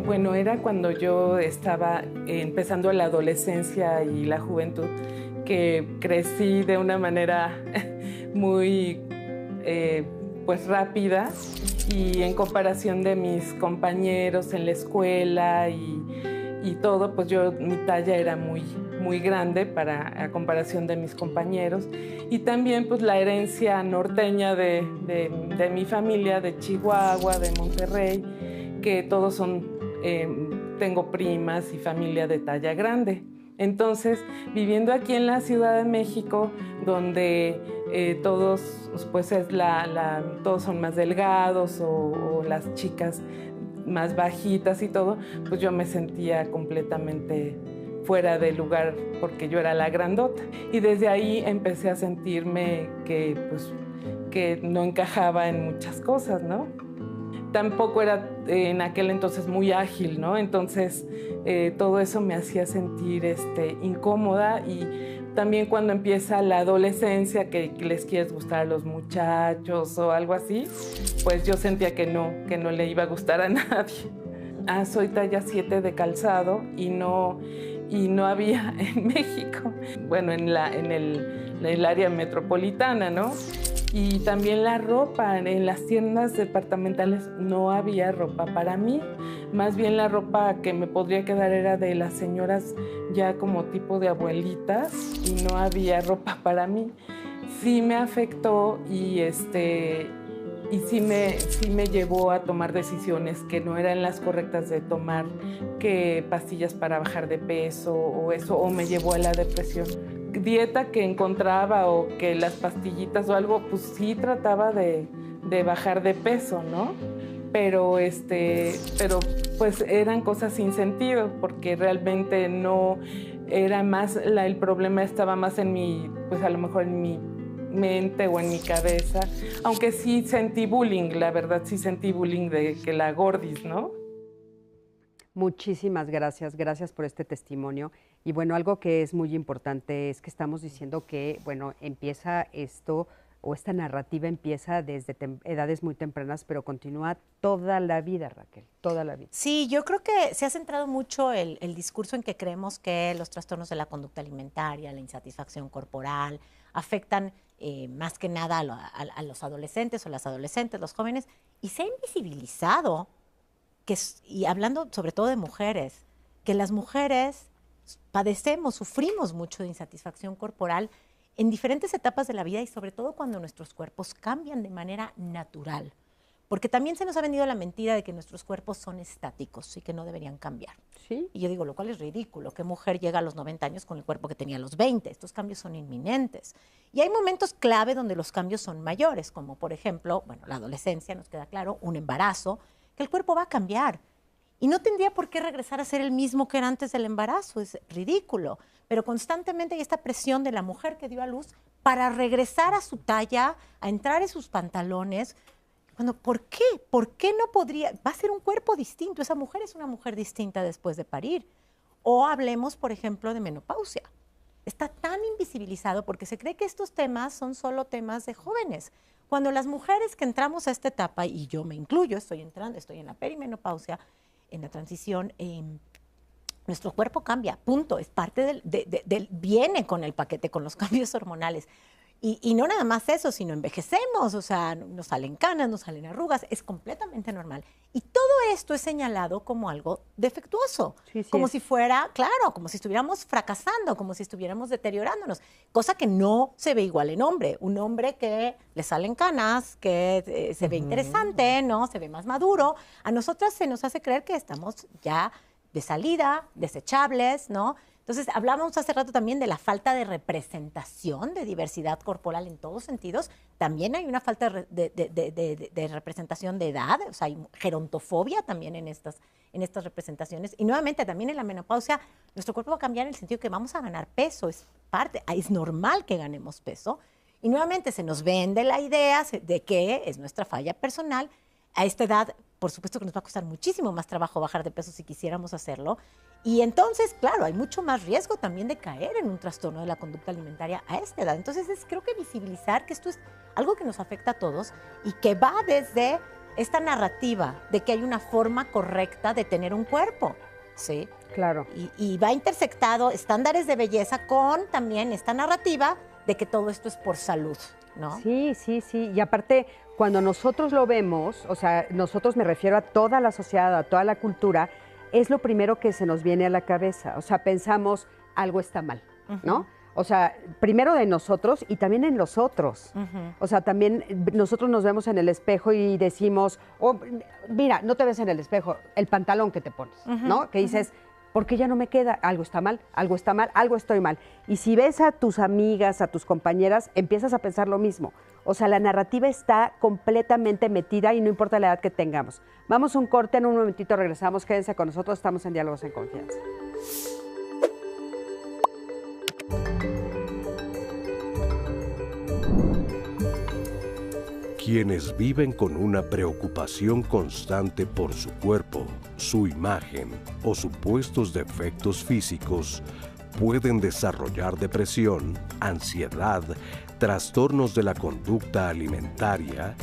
Bueno, era cuando yo estaba empezando la adolescencia y la juventud, que crecí de una manera muy pues rápida, y en comparación de mis compañeros en la escuela y todo, pues mi talla era muy grande a comparación de mis compañeros. Y también pues la herencia norteña de mi familia, de Chihuahua, de Monterrey, que todos tengo primas y familia de talla grande. Entonces, viviendo aquí en la Ciudad de México, donde todos pues todos son más delgados o las chicas más bajitas y todo, pues yo me sentía completamente fuera de lugar porque yo era la grandota. Y desde ahí empecé a sentirme que no encajaba en muchas cosas, ¿no? Tampoco era en aquel entonces muy ágil, ¿no? Entonces todo eso me hacía sentir incómoda. Y también cuando empieza la adolescencia, que les quieres gustar a los muchachos o algo así, pues yo sentía que no le iba a gustar a nadie. Soy talla 7 de calzado y no había en México, bueno, en el área metropolitana, ¿no? Y también la ropa, en las tiendas departamentales no había ropa para mí. Más bien la ropa que me podría quedar era de las señoras ya como tipo de abuelitas, y no había ropa para mí. Sí me afectó y sí me llevó a tomar decisiones que no eran las correctas de tomar, que pastillas para bajar de peso o me llevó a la depresión. Dieta que encontraba o que las pastillitas o algo, pues sí trataba de bajar de peso, ¿no? Pero pues eran cosas sin sentido, porque realmente no era más, el problema estaba más pues a lo mejor en mi mente o en mi cabeza, aunque sí sentí bullying, la verdad sí sentí bullying de que la gordis, ¿no? Muchísimas gracias por este testimonio. Y bueno, algo que es muy importante es que estamos diciendo que, bueno, empieza esto o esta narrativa empieza desde edades muy tempranas, pero continúa toda la vida, Raquel, toda la vida. Sí, yo creo que se ha centrado mucho el discurso en que creemos que los trastornos de la conducta alimentaria, la insatisfacción corporal, afectan más que nada a los adolescentes o las adolescentes, los jóvenes, y se ha invisibilizado, y hablando sobre todo de mujeres, que las mujeres padecemos, sufrimos mucho de insatisfacción corporal en diferentes etapas de la vida y sobre todo cuando nuestros cuerpos cambian de manera natural. Porque también se nos ha vendido la mentira de que nuestros cuerpos son estáticos y que no deberían cambiar. ¿Sí? Y yo digo, lo cual es ridículo. ¿Qué mujer llega a los 90 años con el cuerpo que tenía a los 20? Estos cambios son inminentes. Y hay momentos clave donde los cambios son mayores, como por ejemplo, bueno, la adolescencia, nos queda claro, un embarazo, que el cuerpo va a cambiar. Y no tendría por qué regresar a ser el mismo que era antes del embarazo, es ridículo. Pero constantemente hay esta presión de la mujer que dio a luz para regresar a su talla, a entrar en sus pantalones. Bueno, ¿por qué? ¿Por qué no podría? Va a ser un cuerpo distinto. Esa mujer es una mujer distinta después de parir. O hablemos, por ejemplo, de menopausia. Está tan invisibilizado porque se cree que estos temas son solo temas de jóvenes. Cuando las mujeres que entramos a esta etapa, y yo me incluyo, estoy en la perimenopausia, en la transición, nuestro cuerpo cambia, punto, es parte viene con el paquete, con los cambios hormonales. Y no nada más eso, sino envejecemos, o sea, nos salen canas, nos salen arrugas, es completamente normal. Y todo esto es señalado como algo defectuoso, sí, como si fuera, claro, como si estuviéramos fracasando, como si estuviéramos deteriorándonos, cosa que no se ve igual en hombre. Un hombre que le salen canas, que se ve interesante, ¿no? Se ve más maduro. A nosotras se nos hace creer que estamos ya de salida, desechables, ¿no? Entonces, hablábamos hace rato también de la falta de representación de diversidad corporal en todos sentidos. También hay una falta de representación de edad, o sea, hay gerontofobia también en estas representaciones. Y nuevamente, también en la menopausia, nuestro cuerpo va a cambiar en el sentido que vamos a ganar peso, es normal que ganemos peso. Y nuevamente se nos vende la idea de que es nuestra falla personal. A esta edad, por supuesto que nos va a costar muchísimo más trabajo bajar de peso si quisiéramos hacerlo. Y entonces, claro, hay mucho más riesgo también de caer en un trastorno de la conducta alimentaria a esta edad. Entonces, creo que visibilizar que esto es algo que nos afecta a todos y que va desde esta narrativa de que hay una forma correcta de tener un cuerpo, ¿sí? Claro. Y va intersectado estándares de belleza con también esta narrativa de que todo esto es por salud, ¿no? Sí, sí, sí. Y aparte, cuando nosotros lo vemos, o sea, nosotros me refiero a toda la sociedad, a toda la cultura, es lo primero que se nos viene a la cabeza. O sea, pensamos, algo está mal, ¿no? O sea, primero de nosotros y también en los otros. O sea, también nosotros nos vemos en el espejo y decimos, oh, mira, no te ves en el espejo, el pantalón que te pones, ¿no? Que dices, ¿por qué ya no me queda? Algo está mal, algo está mal, algo estoy mal. Y si ves a tus amigas, a tus compañeras, empiezas a pensar lo mismo. O sea, la narrativa está completamente metida y no importa la edad que tengamos. Vamos a un corte, en un momentito regresamos. Quédense con nosotros, estamos en Diálogos en Confianza. Quienes viven con una preocupación constante por su cuerpo, su imagen o supuestos defectos físicos pueden desarrollar depresión, ansiedad, trastornos de la conducta alimentaria,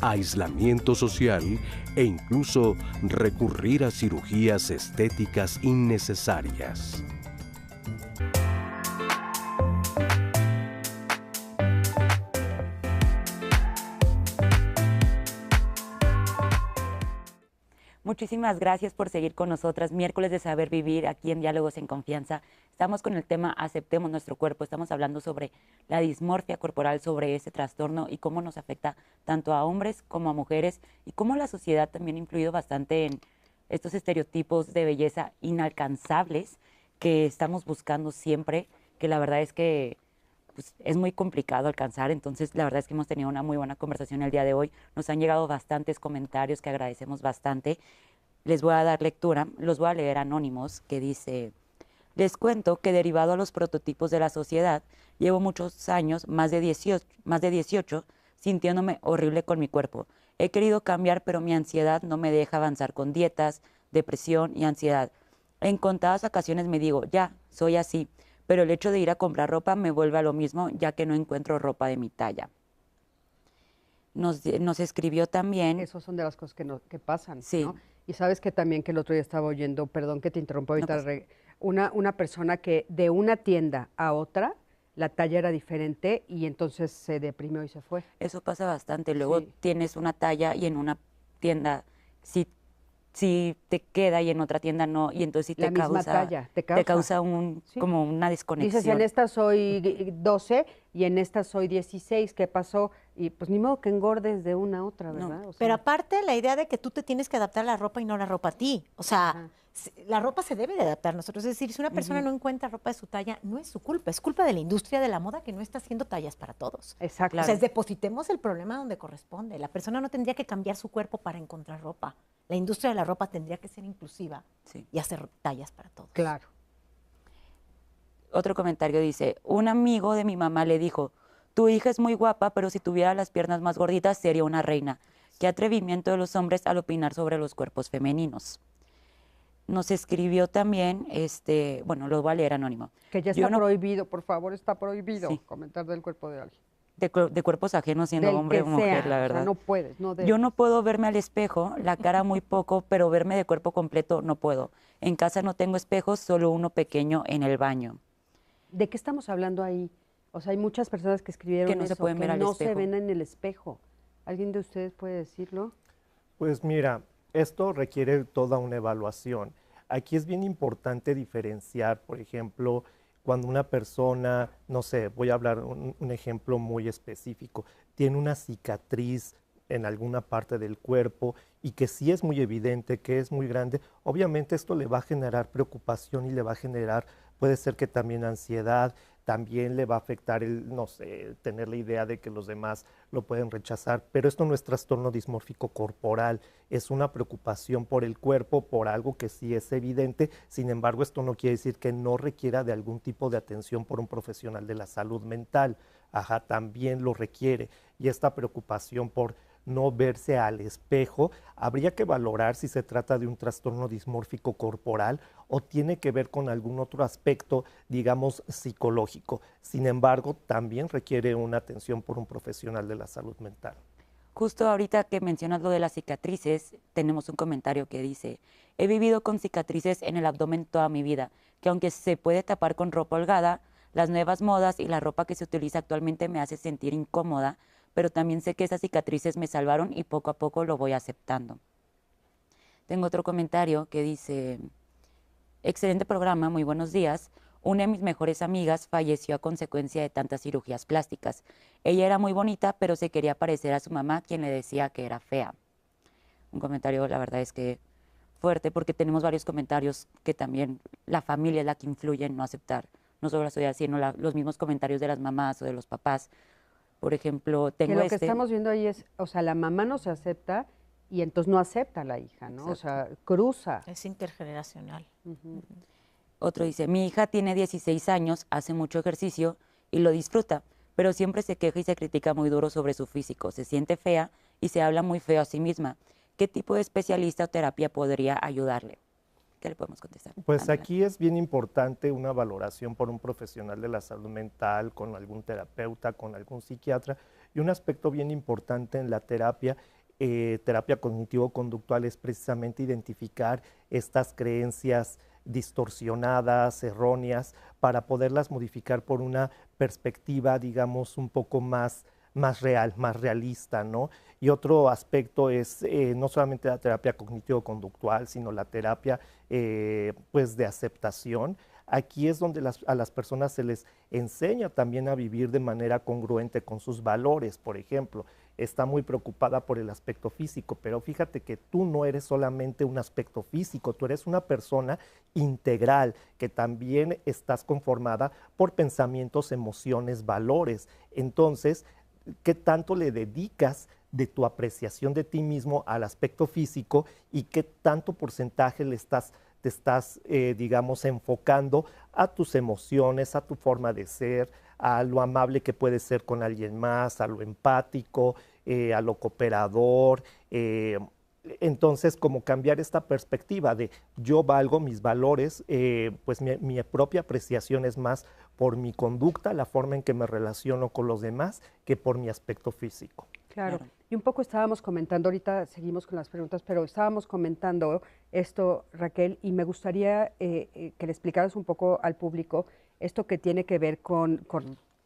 aislamiento social e incluso recurrir a cirugías estéticas innecesarias. Muchísimas gracias por seguir con nosotras. Miércoles de Saber Vivir, aquí en Diálogos en Confianza. Estamos con el tema Aceptemos nuestro cuerpo. Estamos hablando sobre la dismorfia corporal, sobre ese trastorno y cómo nos afecta tanto a hombres como a mujeres y cómo la sociedad también ha influido bastante en estos estereotipos de belleza inalcanzables que estamos buscando siempre, que la verdad es que pues, es muy complicado alcanzar. Entonces, la verdad es que hemos tenido una muy buena conversación el día de hoy. Nos han llegado bastantes comentarios que agradecemos bastante. Les voy a dar lectura, los voy a leer anónimos, que dice: les cuento que derivado a los prototipos de la sociedad, llevo muchos años, más de 18, sintiéndome horrible con mi cuerpo. He querido cambiar, pero mi ansiedad no me deja avanzar con dietas, depresión y ansiedad. En contadas ocasiones me digo, ya, soy así, pero el hecho de ir a comprar ropa me vuelve a lo mismo, ya que no encuentro ropa de mi talla. Nos escribió también. Esas son de las cosas que pasan, Sí. ¿no? Y sabes que también que el otro día estaba oyendo, perdón que te interrumpo ahorita, No pasa. una persona que de una tienda a otra la talla era diferente y entonces se deprimió y se fue. Eso pasa bastante. Luego Sí. tienes una talla y en una tienda sí te queda y en otra tienda no, y entonces sí La te misma causa, talla, te causa. Sí. Como una desconexión. Dices, en esta soy 12 y en esta soy 16, ¿qué pasó? Y pues ni modo que engordes de una a otra, ¿verdad? No, O sea, Pero aparte la idea de que tú te tienes que adaptar a la ropa y no la ropa a ti. O sea, Ajá. la ropa se debe de adaptar a nosotros. Es decir, si una persona no encuentra ropa de su talla, no es su culpa. Es culpa de la industria de la moda que no está haciendo tallas para todos. exacto. O sea, depositemos el problema donde corresponde. La persona no tendría que cambiar su cuerpo para encontrar ropa. La industria de la ropa tendría que ser inclusiva Sí. y hacer tallas para todos. Claro. Otro comentario dice, un amigo de mi mamá le dijo, tu hija es muy guapa, pero si tuviera las piernas más gorditas sería una reina. Qué atrevimiento de los hombres al opinar sobre los cuerpos femeninos. Nos escribió también, bueno, lo voy a leer anónimo. Que ya Yo está no- prohibido, por favor, está prohibido Sí. comentar del cuerpo de alguien. de cuerpos ajenos siendo Del hombre que o mujer, sea, la o sea, verdad. no puedes, no debes. Yo no puedo verme al espejo, la cara muy poco, pero verme de cuerpo completo no puedo. En casa no tengo espejos, solo uno pequeño en el baño. ¿De qué estamos hablando ahí? O sea, hay muchas personas que escribieron Que no se eso, pueden que ver al no se espejo. ven en el espejo. ¿Alguien de ustedes puede decirlo? Pues mira, esto requiere toda una evaluación. Aquí es bien importante diferenciar, por ejemplo, cuando una persona, no sé, voy a hablar un ejemplo muy específico, tiene una cicatriz en alguna parte del cuerpo y que sí es muy evidente, que es muy grande, obviamente esto le va a generar preocupación y le va a generar, puede ser que también ansiedad, también le va a afectar el, no sé, tener la idea de que los demás lo pueden rechazar, pero esto no es trastorno dismórfico corporal, es una preocupación por el cuerpo, por algo que sí es evidente, sin embargo esto no quiere decir que no requiera de algún tipo de atención por un profesional de la salud mental, ajá, también lo requiere, y esta preocupación por no verse al espejo, habría que valorar si se trata de un trastorno dismórfico corporal o tiene que ver con algún otro aspecto, digamos, psicológico. Sin embargo, también requiere una atención por un profesional de la salud mental. Justo ahorita que mencionas lo de las cicatrices, tenemos un comentario que dice, he vivido con cicatrices en el abdomen toda mi vida, que aunque se puede tapar con ropa holgada, las nuevas modas y la ropa que se utiliza actualmente me hace sentir incómoda, pero también sé que esas cicatrices me salvaron y poco a poco lo voy aceptando. Tengo otro comentario que dice, excelente programa, muy buenos días. Una de mis mejores amigas falleció a consecuencia de tantas cirugías plásticas. Ella era muy bonita, pero se quería parecer a su mamá, quien le decía que era fea. Un comentario, la verdad es que fuerte, porque tenemos varios comentarios que también la familia es la que influye en no aceptar, no solo la sociedad, sino los mismos comentarios de las mamás o de los papás. Por ejemplo, Que tengo lo que estamos viendo ahí es, o sea, la mamá no se acepta y entonces no acepta a la hija, ¿no? O sea, cruza. Es intergeneracional. Otro dice, mi hija tiene 16 años, hace mucho ejercicio y lo disfruta, pero siempre se queja y se critica muy duro sobre su físico, se siente fea y se habla muy feo a sí misma. ¿Qué tipo de especialista o terapia podría ayudarle? ¿Qué le podemos contestar? Pues Adelante. aquí es bien importante una valoración por un profesional de la salud mental, con algún terapeuta, con algún psiquiatra. Y un aspecto bien importante en la terapia cognitivo-conductual, es precisamente identificar estas creencias distorsionadas, erróneas, para poderlas modificar por una perspectiva, digamos, un poco más real, más realista, ¿no? Y otro aspecto es no solamente la terapia cognitivo-conductual, sino la terapia pues de aceptación. Aquí es donde a las personas se les enseña también a vivir de manera congruente con sus valores. Por ejemplo, está muy preocupada por el aspecto físico, pero fíjate que tú no eres solamente un aspecto físico, tú eres una persona integral, que también estás conformada por pensamientos, emociones, valores. Entonces, ¿qué tanto le dedicas de tu apreciación de ti mismo al aspecto físico y qué tanto porcentaje te estás, digamos, enfocando a tus emociones, a tu forma de ser, a lo amable que puedes ser con alguien más, a lo empático, a lo cooperador? Entonces, como cambiar esta perspectiva de yo valgo mis valores, pues mi propia apreciación es más por mi conducta, la forma en que me relaciono con los demás, que por mi aspecto físico. Claro. Y un poco estábamos comentando, ahorita seguimos con las preguntas, pero estábamos comentando esto, Raquel, y me gustaría que le explicaras un poco al público esto que tiene que ver con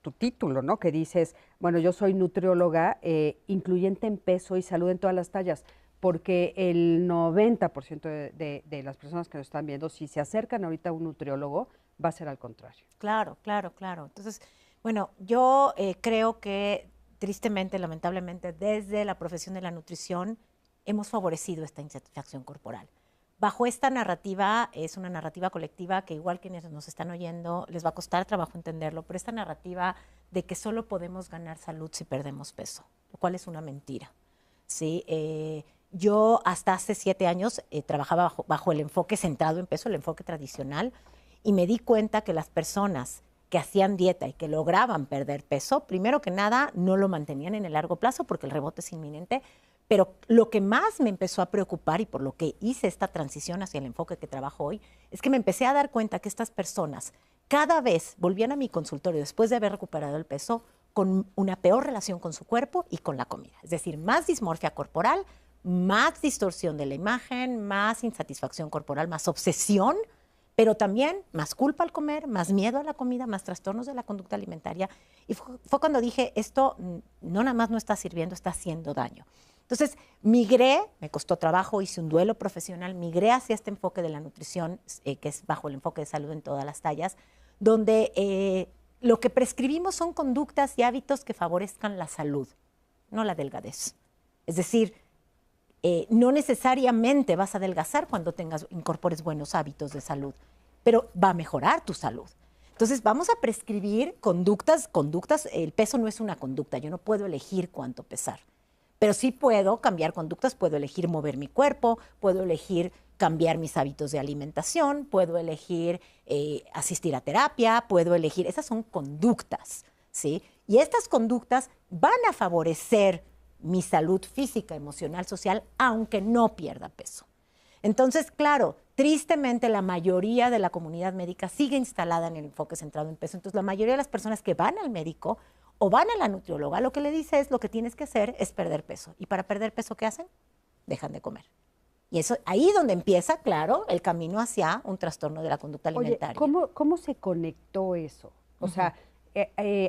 tu título, ¿no? Que dices, bueno, yo soy nutrióloga, incluyente en peso y salud en todas las tallas, porque el 90% de las personas que nos están viendo, si se acercan ahorita a un nutriólogo, va a ser al contrario. Claro. Entonces, bueno, yo creo que tristemente, lamentablemente, desde la profesión de la nutrición hemos favorecido esta insatisfacción corporal. Bajo esta narrativa, es una narrativa colectiva que igual quienes nos están oyendo les va a costar trabajo entenderlo, pero esta narrativa de que solo podemos ganar salud si perdemos peso, lo cual es una mentira. ¿Sí? Yo hasta hace 7 años trabajaba bajo el enfoque centrado en peso, el enfoque tradicional, y me di cuenta que las personas que hacían dieta y que lograban perder peso, primero que nada no lo mantenían en el largo plazo porque el rebote es inminente, pero lo que más me empezó a preocupar y por lo que hice esta transición hacia el enfoque que trabajo hoy, es que me empecé a dar cuenta que estas personas cada vez volvían a mi consultorio después de haber recuperado el peso con una peor relación con su cuerpo y con la comida. Es decir, más dismorfia corporal, más distorsión de la imagen, más insatisfacción corporal, más obsesión, pero también más culpa al comer, más miedo a la comida, más trastornos de la conducta alimentaria. Y fue cuando dije, esto no nada más no está sirviendo, está haciendo daño. Entonces, migré, me costó trabajo, hice un duelo profesional, migré hacia este enfoque de la nutrición, que es bajo el enfoque de salud en todas las tallas, donde lo que prescribimos son conductas y hábitos que favorezcan la salud, no la delgadez. Es decir, no necesariamente vas a adelgazar cuando incorpores buenos hábitos de salud, pero va a mejorar tu salud. Entonces vamos a prescribir conductas, el peso no es una conducta, yo no puedo elegir cuánto pesar, pero sí puedo cambiar conductas, puedo elegir mover mi cuerpo, puedo elegir cambiar mis hábitos de alimentación, puedo elegir asistir a terapia, puedo elegir, esas son conductas, ¿sí? Y estas conductas van a favorecer mi salud física, emocional, social, aunque no pierda peso. Entonces, claro, tristemente la mayoría de la comunidad médica sigue instalada en el enfoque centrado en peso. Entonces, la mayoría de las personas que van al médico o van a la nutrióloga, lo que le dice es, lo que tienes que hacer es perder peso. ¿Y para perder peso qué hacen? Dejan de comer. Y eso, ahí donde empieza, claro, el camino hacia un trastorno de la conducta alimentaria. Oye, ¿cómo se conectó eso? O sea,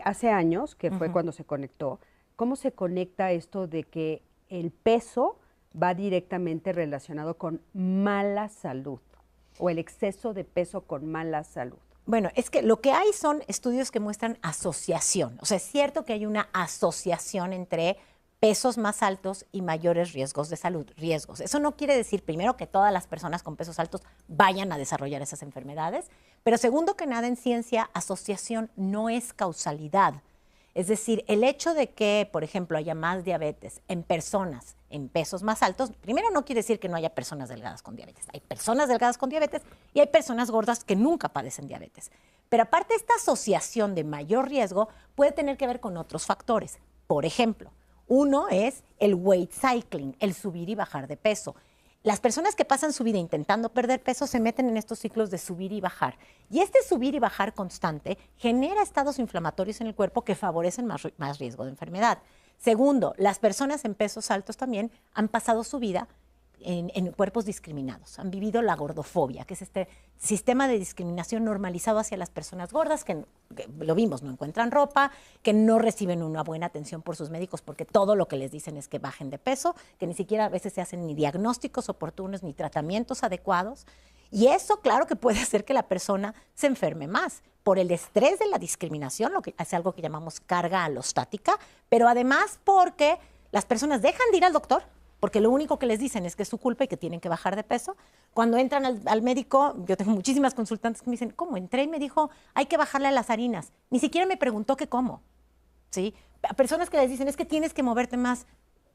hace años, que fue cuando se conectó, ¿cómo se conecta esto de que el peso va directamente relacionado con mala salud o el exceso de peso con mala salud? Bueno, es que lo que hay son estudios que muestran asociación. O sea, es cierto que hay una asociación entre pesos más altos y mayores riesgos de salud. Riesgos. Eso no quiere decir, primero, que todas las personas con pesos altos vayan a desarrollar esas enfermedades, pero segundo que nada en ciencia, asociación no es causalidad. Es decir, el hecho de que, por ejemplo, haya más diabetes en personas en pesos más altos, primero no quiere decir que no haya personas delgadas con diabetes. Hay personas delgadas con diabetes y hay personas gordas que nunca padecen diabetes. Pero aparte, esta asociación de mayor riesgo puede tener que ver con otros factores. Por ejemplo, uno es el weight cycling, el subir y bajar de peso. Las personas que pasan su vida intentando perder peso se meten en estos ciclos de subir y bajar. Y este subir y bajar constante genera estados inflamatorios en el cuerpo que favorecen más riesgo de enfermedad. Segundo, las personas en pesos altos también han pasado su vida en cuerpos discriminados. Han vivido la gordofobia, que es este sistema de discriminación normalizado hacia las personas gordas, que lo vimos, no encuentran ropa, que no reciben una buena atención por sus médicos porque todo lo que les dicen es que bajen de peso, que ni siquiera a veces se hacen ni diagnósticos oportunos ni tratamientos adecuados. Y eso, claro, que puede hacer que la persona se enferme más por el estrés de la discriminación, lo que es algo que llamamos carga alostática, pero además porque las personas dejan de ir al doctor, porque lo único que les dicen es que es su culpa y que tienen que bajar de peso. Cuando entran al médico, yo tengo muchísimas consultantes que me dicen, ¿cómo? Entré y me dijo, hay que bajarle a las harinas. Ni siquiera me preguntó que cómo. ¿Sí? A personas que les dicen, es que tienes que moverte más.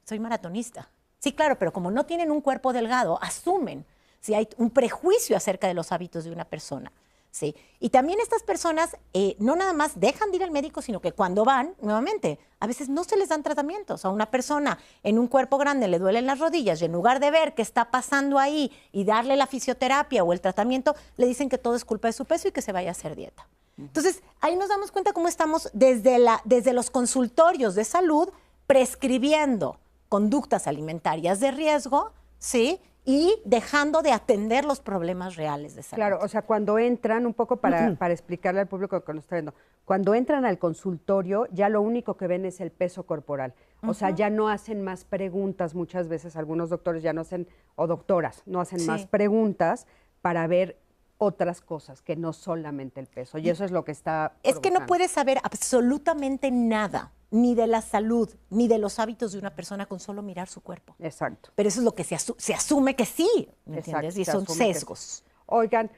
Soy maratonista. Sí, claro, pero como no tienen un cuerpo delgado, asumen. ¿Sí? Hay un prejuicio acerca de los hábitos de una persona. ¿Sí? Y también estas personas no nada más dejan de ir al médico, sino que cuando van, nuevamente, a veces no se les dan tratamientos. A una persona en un cuerpo grande le duelen las rodillas y en lugar de ver qué está pasando ahí y darle la fisioterapia o el tratamiento, le dicen que todo es culpa de su peso y que se vaya a hacer dieta. Entonces, ahí nos damos cuenta cómo estamos desde los consultorios de salud prescribiendo conductas alimentarias de riesgo, ¿sí? Y dejando de atender los problemas reales de salud. Claro, o sea, cuando entran, un poco para explicarle al público que nos está viendo, cuando entran al consultorio, ya lo único que ven es el peso corporal. O sea, ya no hacen más preguntas muchas veces, algunos doctores ya no hacen, o doctoras, no hacen más preguntas para ver otras cosas que no solamente el peso. Y eso es lo que está Es que no provocando. puedes saber absolutamente nada, ni de la salud, ni de los hábitos de una persona con solo mirar su cuerpo. Exacto. Pero eso es lo que se asume que sí, ¿me entiendes? Y se son asume que sesgos. sí. Oigan,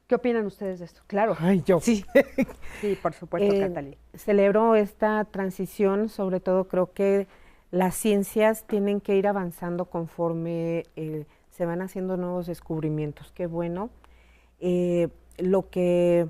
¿qué opinan ustedes de esto? Claro. Ay, yo. Sí. Sí, por supuesto, Catalina. Celebro esta transición, sobre todo creo que las ciencias tienen que ir avanzando conforme se van haciendo nuevos descubrimientos. Qué bueno. Lo que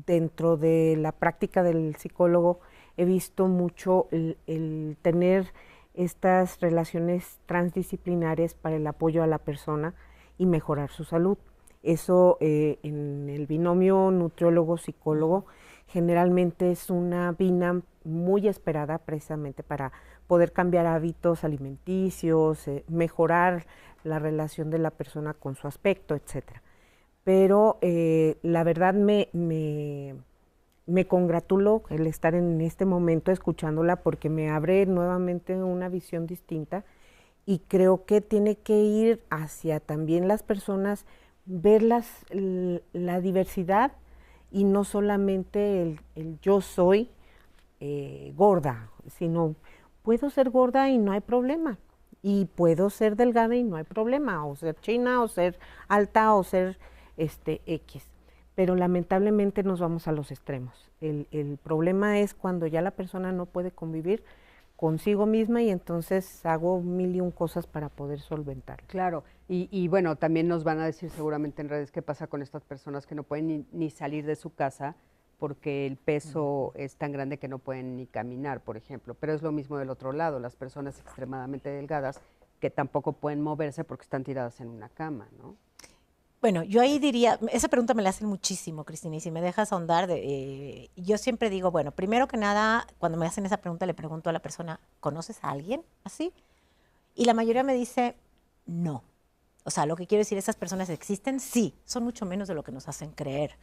dentro de la práctica del psicólogo he visto mucho el tener estas relaciones transdisciplinares para el apoyo a la persona y mejorar su salud. Eso en el binomio nutriólogo-psicólogo generalmente es una vina muy esperada precisamente para poder cambiar hábitos alimenticios, mejorar la relación de la persona con su aspecto, etcétera. Pero la verdad me congratulo el estar en este momento escuchándola porque me abre nuevamente una visión distinta y creo que tiene que ir hacia también las personas, ver la diversidad y no solamente el yo soy gorda, sino puedo ser gorda y no hay problema. Y puedo ser delgada y no hay problema, o ser china, o ser alta, o ser X. Pero lamentablemente nos vamos a los extremos. El problema es cuando ya la persona no puede convivir consigo misma y entonces hago 1001 cosas para poder solventarlo. Claro, y bueno, también nos van a decir seguramente en redes qué pasa con estas personas que no pueden ni salir de su casa porque el peso es tan grande que no pueden ni caminar, por ejemplo. Pero es lo mismo del otro lado, las personas extremadamente delgadas que tampoco pueden moverse porque están tiradas en una cama, ¿no? Bueno, yo ahí diría, esa pregunta me la hacen muchísimo, Cristina, y si me dejas ahondar, yo siempre digo, bueno, primero que nada, cuando me hacen esa pregunta, le pregunto a la persona, ¿conoces a alguien así? Y la mayoría me dice, no. O sea, lo que quiero decir, ¿esas personas existen? Sí, son mucho menos de lo que nos hacen creer.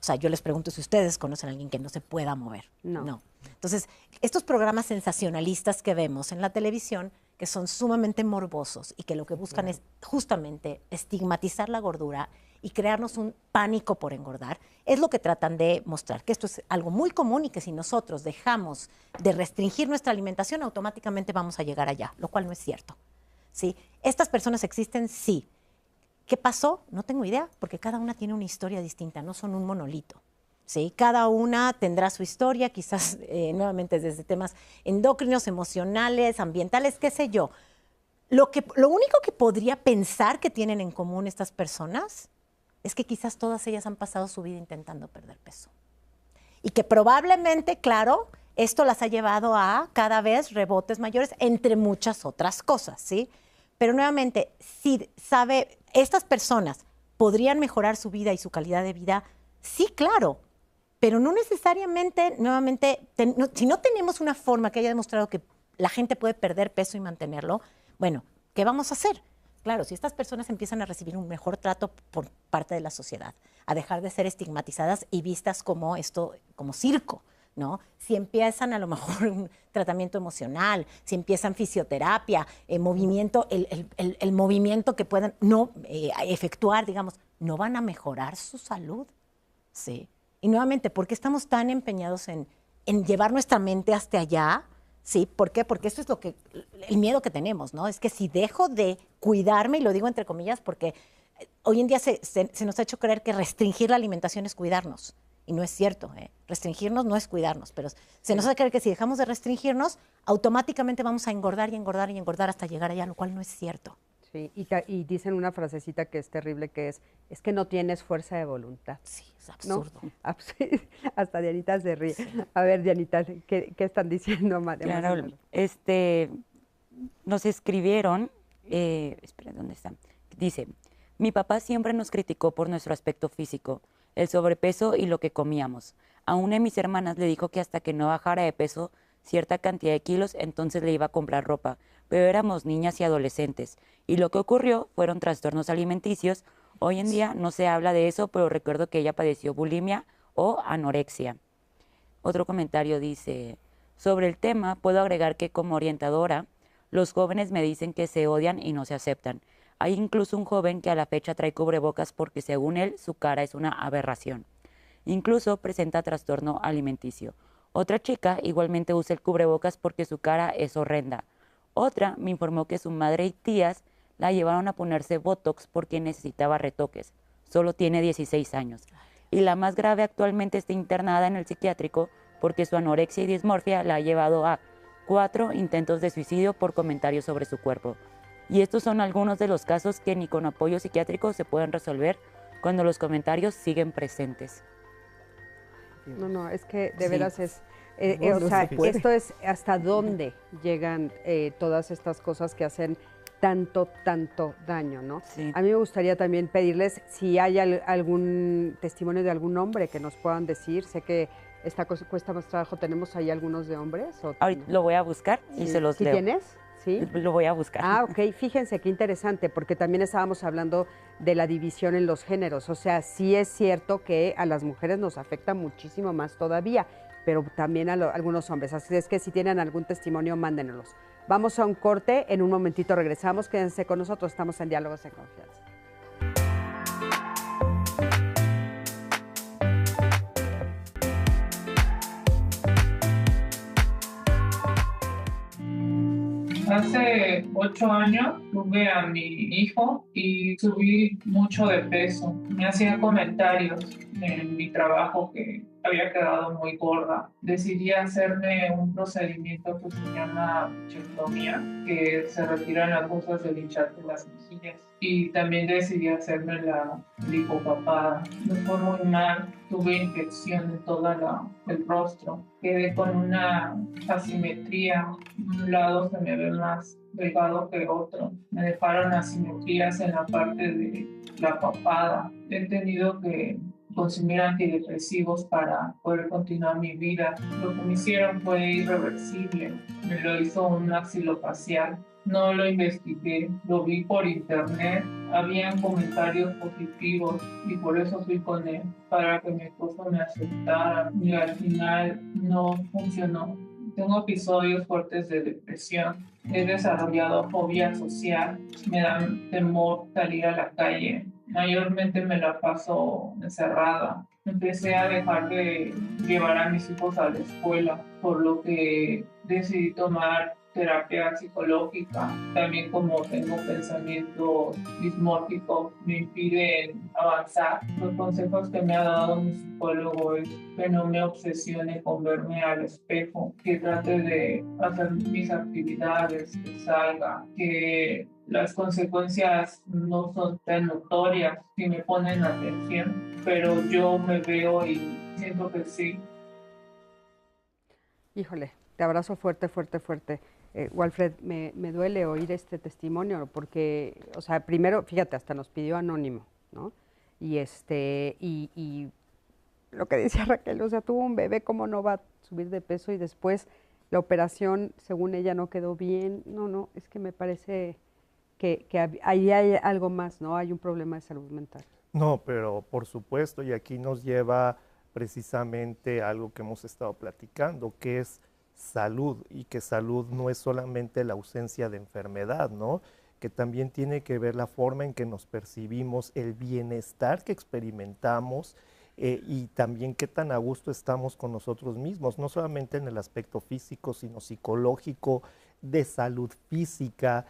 O sea, yo les pregunto si ustedes conocen a alguien que no se pueda mover. No. Entonces, estos programas sensacionalistas que vemos en la televisión, que son sumamente morbosos y que lo que buscan es justamente estigmatizar la gordura y crearnos un pánico por engordar, es lo que tratan de mostrar, que esto es algo muy común y que si nosotros dejamos de restringir nuestra alimentación, automáticamente vamos a llegar allá, lo cual no es cierto. ¿Sí? ¿Estas personas existen? Sí. ¿Qué pasó? No tengo idea, porque cada una tiene una historia distinta, no son un monolito. ¿Sí? Cada una tendrá su historia, quizás nuevamente desde temas endocrinos, emocionales, ambientales, qué sé yo. Lo único que podría pensar que tienen en común estas personas es que quizás todas ellas han pasado su vida intentando perder peso. Y que probablemente, claro, esto las ha llevado a cada vez rebotes mayores, entre muchas otras cosas, ¿sí? Pero nuevamente, si sabe, estas personas podrían mejorar su vida y su calidad de vida, sí, claro. Pero no necesariamente, nuevamente, si no tenemos una forma que haya demostrado que la gente puede perder peso y mantenerlo, bueno, ¿qué vamos a hacer? Claro, si estas personas empiezan a recibir un mejor trato por parte de la sociedad, a dejar de ser estigmatizadas y vistas como como circo, ¿no? Si empiezan a lo mejor un tratamiento emocional, si empiezan fisioterapia, movimiento, el movimiento que puedan efectuar, digamos, no van a mejorar su salud, ¿sí? Y nuevamente, ¿por qué estamos tan empeñados en llevar nuestra mente hasta allá? ¿Sí? ¿Por qué? Porque eso es el miedo que tenemos, ¿no? Es que si dejo de cuidarme, y lo digo entre comillas, porque hoy en día se nos ha hecho creer que restringir la alimentación es cuidarnos. Y no es cierto, restringirnos no es cuidarnos, pero se nos hace creer que si dejamos de restringirnos, automáticamente vamos a engordar y engordar y engordar hasta llegar allá, lo cual no es cierto. Sí, y dicen una frasecita que es terrible, que es que no tienes fuerza de voluntad. Sí, es absurdo. ¿No? Hasta Dianita se ríe. Sí. A ver, Dianita, ¿qué están diciendo? Claro, nos escribieron, espera, ¿dónde está? Dice, mi papá siempre nos criticó por nuestro aspecto físico, el sobrepeso y lo que comíamos. A una de mis hermanas le dijo que hasta que no bajara de peso cierta cantidad de kilos, entonces le iba a comprar ropa, pero éramos niñas y adolescentes. Y lo que ocurrió fueron trastornos alimenticios. Hoy en día no se habla de eso, pero recuerdo que ella padeció bulimia o anorexia. Otro comentario dice, sobre el tema puedo agregar que como orientadora, los jóvenes me dicen que se odian y no se aceptan. Hay incluso un joven que a la fecha trae cubrebocas porque según él su cara es una aberración. Incluso presenta trastorno alimenticio. Otra chica igualmente usa el cubrebocas porque su cara es horrenda. Otra me informó que su madre y tías la llevaron a ponerse botox porque necesitaba retoques. Solo tiene 16 años. Y la más grave actualmente está internada en el psiquiátrico porque su anorexia y dismorfia la ha llevado a 4 intentos de suicidio por comentarios sobre su cuerpo. Y estos son algunos de los casos que ni con apoyo psiquiátrico se pueden resolver cuando los comentarios siguen presentes. No, es que de Sí. veras es, No, o no sea, se puede. esto es hasta dónde llegan todas estas cosas que hacen tanto daño, ¿no? Sí. A mí me gustaría también pedirles si hay algún testimonio de algún hombre que nos puedan decir. Sé que esta cosa cuesta más trabajo. ¿Tenemos ahí algunos de hombres? Ahorita lo voy a buscar y Sí. se los ¿Sí leo. tienes? Sí. Lo voy a buscar. Ah, ok, fíjense qué interesante, porque también estábamos hablando de la división en los géneros. O sea, sí es cierto que a las mujeres nos afecta muchísimo más todavía, pero también a algunos hombres. Así es que si tienen algún testimonio, mándenos. Vamos a un corte, en un momentito regresamos, quédense con nosotros, estamos en Diálogos en Confianza. Hace 8 años tuve a mi hijo y subí mucho de peso. Me hacían comentarios en mi trabajo que había quedado muy gorda. Decidí hacerme un procedimiento que se llama bichectomía, que se retiran las cosas del hinchazón de las mejillas. Y también decidí hacerme la lipopapada. Me fue muy mal, tuve infección en todo el rostro. Quedé con una asimetría. Un lado se me ve más delgado que otro. Me dejaron asimetrías en la parte de la papada. He tenido que consumir antidepresivos para poder continuar mi vida. Lo que me hicieron fue irreversible. Me lo hizo un maxilofacial. No lo investigué, lo vi por internet. Habían comentarios positivos y por eso fui con él, para que mi esposo me aceptara. Y al final no funcionó. Tengo episodios fuertes de depresión. He desarrollado fobia social. Me da temor salir a la calle. Mayormente me la paso encerrada. Empecé a dejar de llevar a mis hijos a la escuela, por lo que decidí tomar terapia psicológica. También como tengo pensamientos dismórficos, me impiden avanzar. Los consejos que me ha dado mi psicólogo es que no me obsesione con verme al espejo, que trate de hacer mis actividades, que salga, que las consecuencias no son tan notorias si me ponen atención, pero yo me veo y siento que sí. Híjole, te abrazo fuerte, fuerte, fuerte. Walfred, me duele oír este testimonio porque, o sea, primero, fíjate, hasta nos pidió anónimo, ¿no? Y lo que decía Raquel, o sea, tuvo un bebé, ¿cómo no va a subir de peso? Y después la operación, según ella, no quedó bien. No, es que me parece que ahí hay algo más, ¿no? Hay un problema de salud mental. No, pero por supuesto, y aquí nos lleva precisamente a algo que hemos estado platicando, que es salud, y que salud no es solamente la ausencia de enfermedad, ¿no? Que también tiene que ver la forma en que nos percibimos, el bienestar que experimentamos y también qué tan a gusto estamos con nosotros mismos, no solamente en el aspecto físico, sino psicológico, de salud física,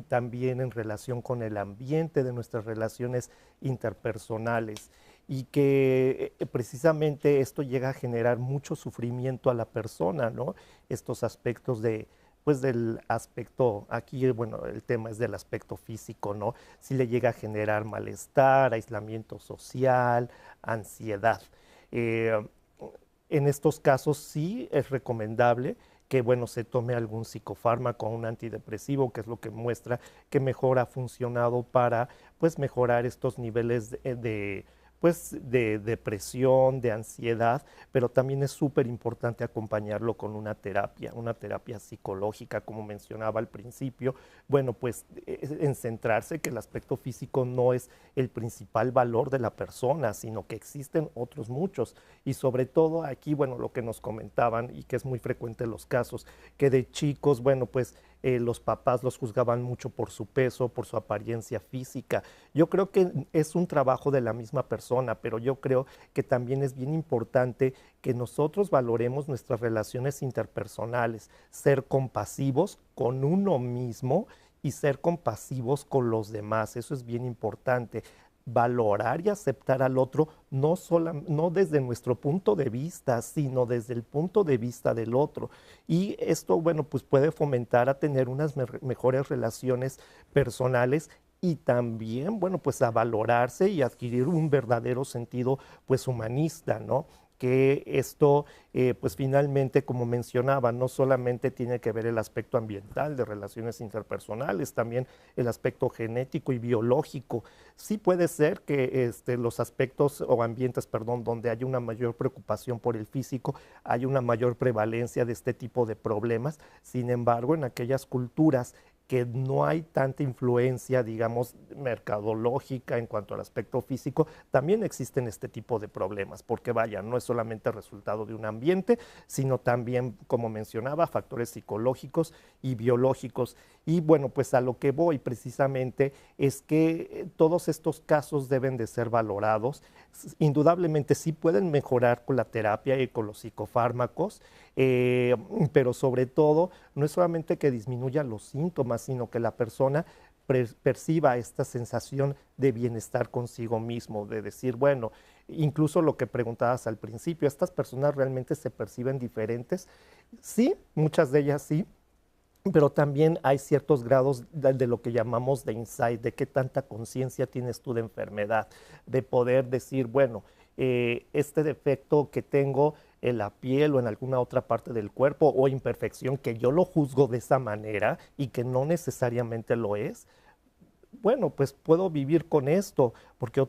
también en relación con el ambiente de nuestras relaciones interpersonales, y que precisamente esto llega a generar mucho sufrimiento a la persona, ¿no? Estos aspectos pues del aspecto, aquí, bueno, el tema es del aspecto físico, ¿no? Si le llega a generar malestar, aislamiento social, ansiedad. En estos casos sí es recomendable que, bueno, se tome algún psicofármaco, un antidepresivo, que es lo que muestra que mejor ha funcionado para, pues, mejorar estos niveles pues de depresión, de ansiedad, pero también es súper importante acompañarlo con una terapia psicológica, como mencionaba al principio. Bueno, pues en centrarse que el aspecto físico no es el principal valor de la persona, sino que existen otros muchos. Y sobre todo aquí, bueno, lo que nos comentaban y que es muy frecuente en los casos, que de chicos, bueno, pues los papás los juzgaban mucho por su peso, por su apariencia física. Yo creo que es un trabajo de la misma persona, pero yo creo que también es bien importante que nosotros valoremos nuestras relaciones interpersonales, ser compasivos con uno mismo y ser compasivos con los demás. Eso es bien importante. Valorar y aceptar al otro no desde nuestro punto de vista, sino desde el punto de vista del otro. Y esto, bueno, pues puede fomentar a tener unas mejores relaciones personales y también, bueno, pues a valorarse y adquirir un verdadero sentido, pues humanista, ¿no? Que esto, pues finalmente, como mencionaba, no solamente tiene que ver el aspecto ambiental de relaciones interpersonales, también el aspecto genético y biológico. Sí puede ser que los aspectos o ambientes, perdón, donde hay una mayor preocupación por el físico, hay una mayor prevalencia de este tipo de problemas. Sin embargo, en aquellas culturas que no hay tanta influencia, digamos, mercadológica en cuanto al aspecto físico, también existen este tipo de problemas, porque vaya, no es solamente resultado de un ambiente, sino también, como mencionaba, factores psicológicos y biológicos. Y bueno, pues a lo que voy precisamente es que todos estos casos deben de ser valorados. Indudablemente sí pueden mejorar con la terapia y con los psicofármacos, pero sobre todo no es solamente que disminuyan los síntomas, sino que la persona perciba esta sensación de bienestar consigo mismo, de decir, bueno, incluso lo que preguntabas al principio, ¿estas personas realmente se perciben diferentes? Sí, muchas de ellas sí, pero también hay ciertos grados de lo que llamamos de insight, de qué tanta conciencia tienes tú de enfermedad, de poder decir, bueno, este defecto que tengo en la piel o en alguna otra parte del cuerpo o imperfección que yo lo juzgo de esa manera y que no necesariamente lo es, bueno, pues puedo vivir con esto porque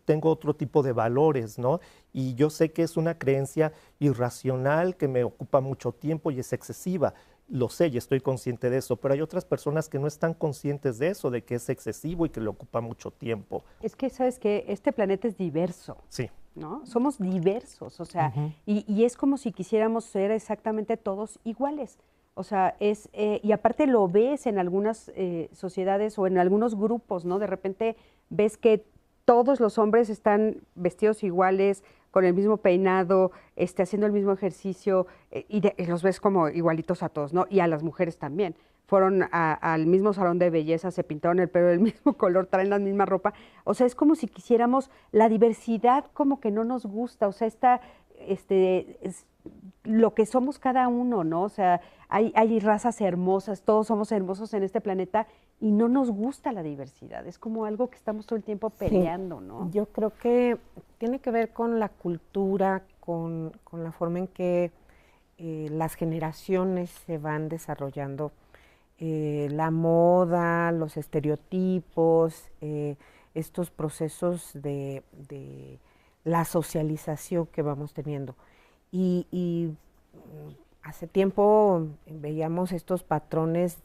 tengo otro tipo de valores, ¿no? Y yo sé que es una creencia irracional que me ocupa mucho tiempo y es excesiva. Lo sé y estoy consciente de eso, pero hay otras personas que no están conscientes de eso, de que es excesivo y que le ocupa mucho tiempo. Es que, ¿sabes qué? Este planeta es diverso. Sí. ¿No? Somos diversos, o sea, y es como si quisiéramos ser exactamente todos iguales. O sea, y aparte lo ves en algunas sociedades o en algunos grupos, ¿no? De repente ves que todos los hombres están vestidos iguales, con el mismo peinado, haciendo el mismo ejercicio, y los ves como igualitos a todos, ¿no? Y a las mujeres también. Fueron al mismo salón de belleza, se pintaron el pelo del mismo color, traen la misma ropa. O sea, es como si quisiéramos, la diversidad como que no nos gusta, o sea, es lo que somos cada uno, ¿no? O sea, hay razas hermosas, todos somos hermosos en este planeta y no nos gusta la diversidad. Es como algo que estamos todo el tiempo peleando, sí, ¿no? Yo creo que tiene que ver con la cultura, con la forma en que las generaciones se van desarrollando. La moda, los estereotipos, estos procesos de la socialización que vamos teniendo. Y hace tiempo veíamos estos patrones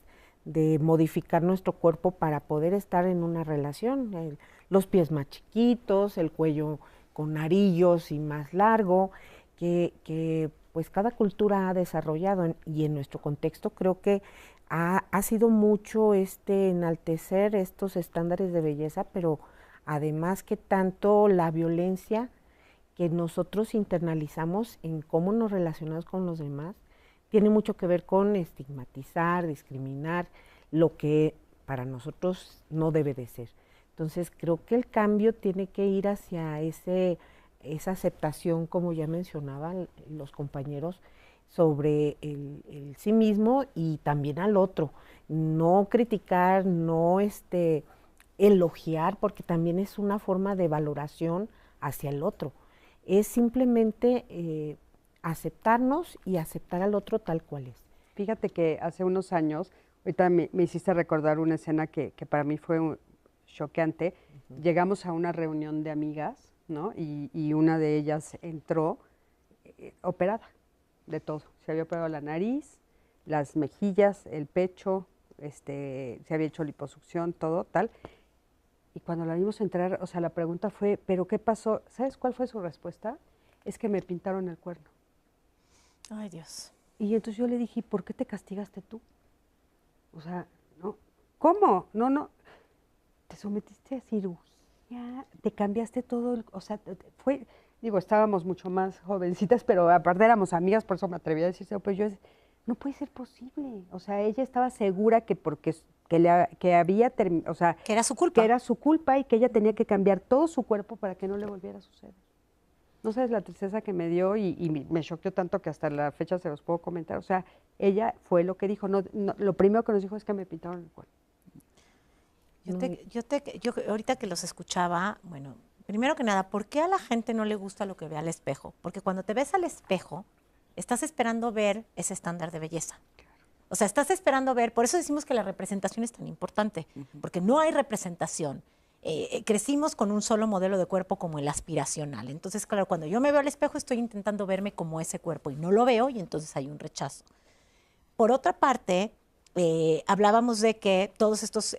de modificar nuestro cuerpo para poder estar en una relación. Los pies más chiquitos, el cuello con arillos y más largo, que pues cada cultura ha desarrollado y en nuestro contexto creo que ha sido mucho enaltecer estos estándares de belleza, pero además que tanto la violencia que nosotros internalizamos en cómo nos relacionamos con los demás tiene mucho que ver con estigmatizar, discriminar, lo que para nosotros no debe de ser. Entonces creo que el cambio tiene que ir hacia esa aceptación, como ya mencionaban los compañeros, sobre el sí mismo y también al otro. No criticar, no elogiar, porque también es una forma de valoración hacia el otro. Es simplemente aceptarnos y aceptar al otro tal cual es. Fíjate que hace unos años, ahorita me hiciste recordar una escena que para mí fue choqueante. Llegamos a una reunión de amigas, ¿no? Y una de ellas entró operada de todo. Se había operado la nariz, las mejillas, el pecho, se había hecho liposucción, todo, tal. Y cuando la vimos entrar, o sea, la pregunta fue, ¿pero qué pasó? ¿Sabes cuál fue su respuesta? Es que me pintaron el cuerno. Ay, Dios. Y entonces yo le dije, ¿por qué te castigaste tú? O sea, ¿no? ¿Cómo? No. Te sometiste a cirugía, te cambiaste todo, o sea, fue, digo, estábamos mucho más jovencitas, pero aparte éramos amigas, por eso me atreví a decirse, pues yo, no puede ser posible. O sea, ella estaba segura que porque que había, o sea, que era su culpa. Que era su culpa y que ella tenía que cambiar todo su cuerpo para que no le volviera a suceder. No sabes la tristeza que me dio y me choqueó tanto que hasta la fecha se los puedo comentar. O sea, ella fue lo que dijo. No, lo primero que nos dijo es que me pintaron el cuerpo. Yo ahorita que los escuchaba, bueno, primero que nada, ¿por qué a la gente no le gusta lo que ve al espejo? Porque cuando te ves al espejo, estás esperando ver ese estándar de belleza. O sea, estás esperando ver, por eso decimos que la representación es tan importante, porque no hay representación. Crecimos con un solo modelo de cuerpo como el aspiracional. Entonces, claro, cuando yo me veo al espejo estoy intentando verme como ese cuerpo y no lo veo y entonces hay un rechazo. Por otra parte, hablábamos de que todos estos,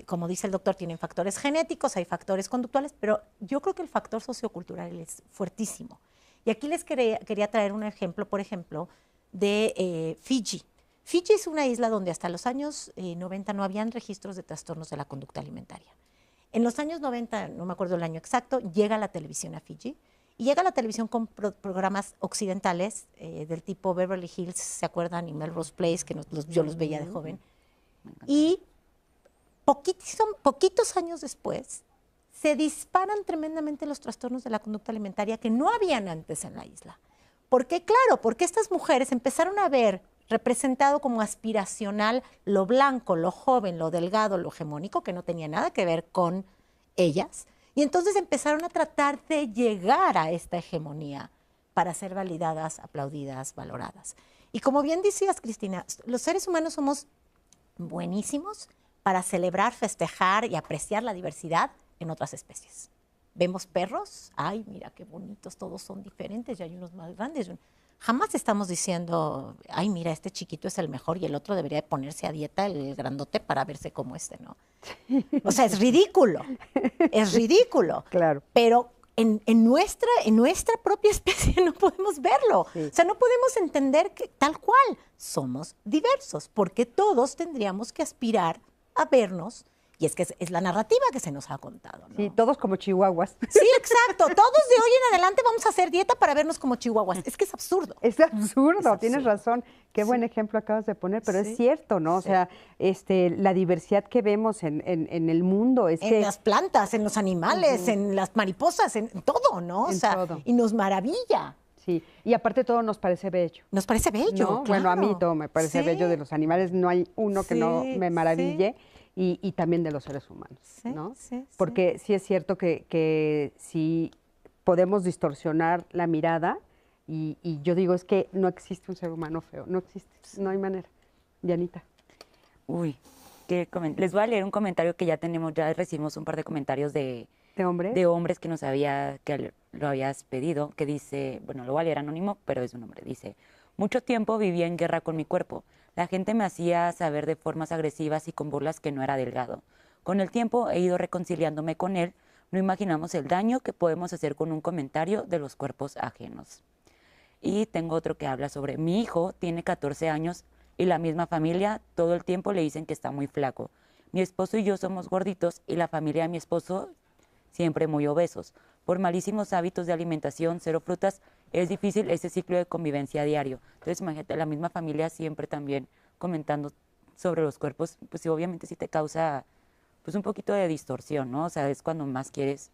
como dice el doctor, tienen factores genéticos, hay factores conductuales, pero yo creo que el factor sociocultural es fuertísimo. Y aquí les quería traer un ejemplo, por ejemplo, de Fiji. Fiji es una isla donde hasta los años 90 no habían registros de trastornos de la conducta alimentaria. En los años 90, no me acuerdo el año exacto, llega la televisión a Fiji y llega la televisión con programas occidentales del tipo Beverly Hills, ¿se acuerdan? Y Melrose Place, que yo los veía de joven. Y poquitos años después se disparan tremendamente los trastornos de la conducta alimentaria que no habían antes en la isla. ¿Por qué? Claro, porque estas mujeres empezaron a ver representado como aspiracional lo blanco, lo joven, lo delgado, lo hegemónico, que no tenía nada que ver con ellas. Y entonces empezaron a tratar de llegar a esta hegemonía para ser validadas, aplaudidas, valoradas. Y como bien decías, Cristina, los seres humanos somos buenísimos para celebrar, festejar y apreciar la diversidad en otras especies. Vemos perros, ay, mira qué bonitos, todos son diferentes, y hay unos más grandes. Jamás estamos diciendo, ay, mira, este chiquito es el mejor y el otro debería de ponerse a dieta, el grandote, para verse como ¿no? O sea, es ridículo, es ridículo. Claro. Pero en nuestra propia especie no podemos verlo. Sí. O sea, no podemos entender que tal cual somos diversos, porque todos tendríamos que aspirar a vernos. Y es que es la narrativa que se nos ha contado, ¿no? Sí, todos como chihuahuas. Sí, exacto. Todos de hoy en adelante vamos a hacer dieta para vernos como chihuahuas. Es que es absurdo. Es absurdo, tienes razón. Qué buen ejemplo acabas de poner, pero es cierto, ¿no? O sea, la diversidad que vemos en el mundo es en las plantas, en los animales, en las mariposas, en todo, ¿no? O sea, todo. Y nos maravilla. Sí, y aparte todo nos parece bello. Nos parece bello, ¿no? Claro. Bueno, a mí todo me parece bello de los animales. No hay uno que no me maraville. Sí. Y también de los seres humanos, ¿no? Sí. Porque sí es cierto que sí podemos distorsionar la mirada y yo digo, es que no existe un ser humano feo, no existe, no hay manera. Dianita. Uy, les voy a leer un comentario que ya recibimos un par de comentarios de hombres que que lo habías pedido, que dice, bueno, lo voy a leer anónimo, pero es un hombre, dice: mucho tiempo viví en guerra con mi cuerpo. La gente me hacía saber de formas agresivas y con burlas que no era delgado. Con el tiempo he ido reconciliándome con él. No imaginamos el daño que podemos hacer con un comentario de los cuerpos ajenos. Y tengo otro que habla sobre: mi hijo tiene 14 años y la misma familia todo el tiempo le dicen que está muy flaco. Mi esposo y yo somos gorditos y la familia de mi esposo siempre muy obesos. Por malísimos hábitos de alimentación, 0 frutas, es difícil ese ciclo de convivencia diario. Entonces, imagínate, la misma familia siempre también comentando sobre los cuerpos, pues sí, obviamente sí te causa pues un poquito de distorsión, ¿no? O sea, es cuando más quieres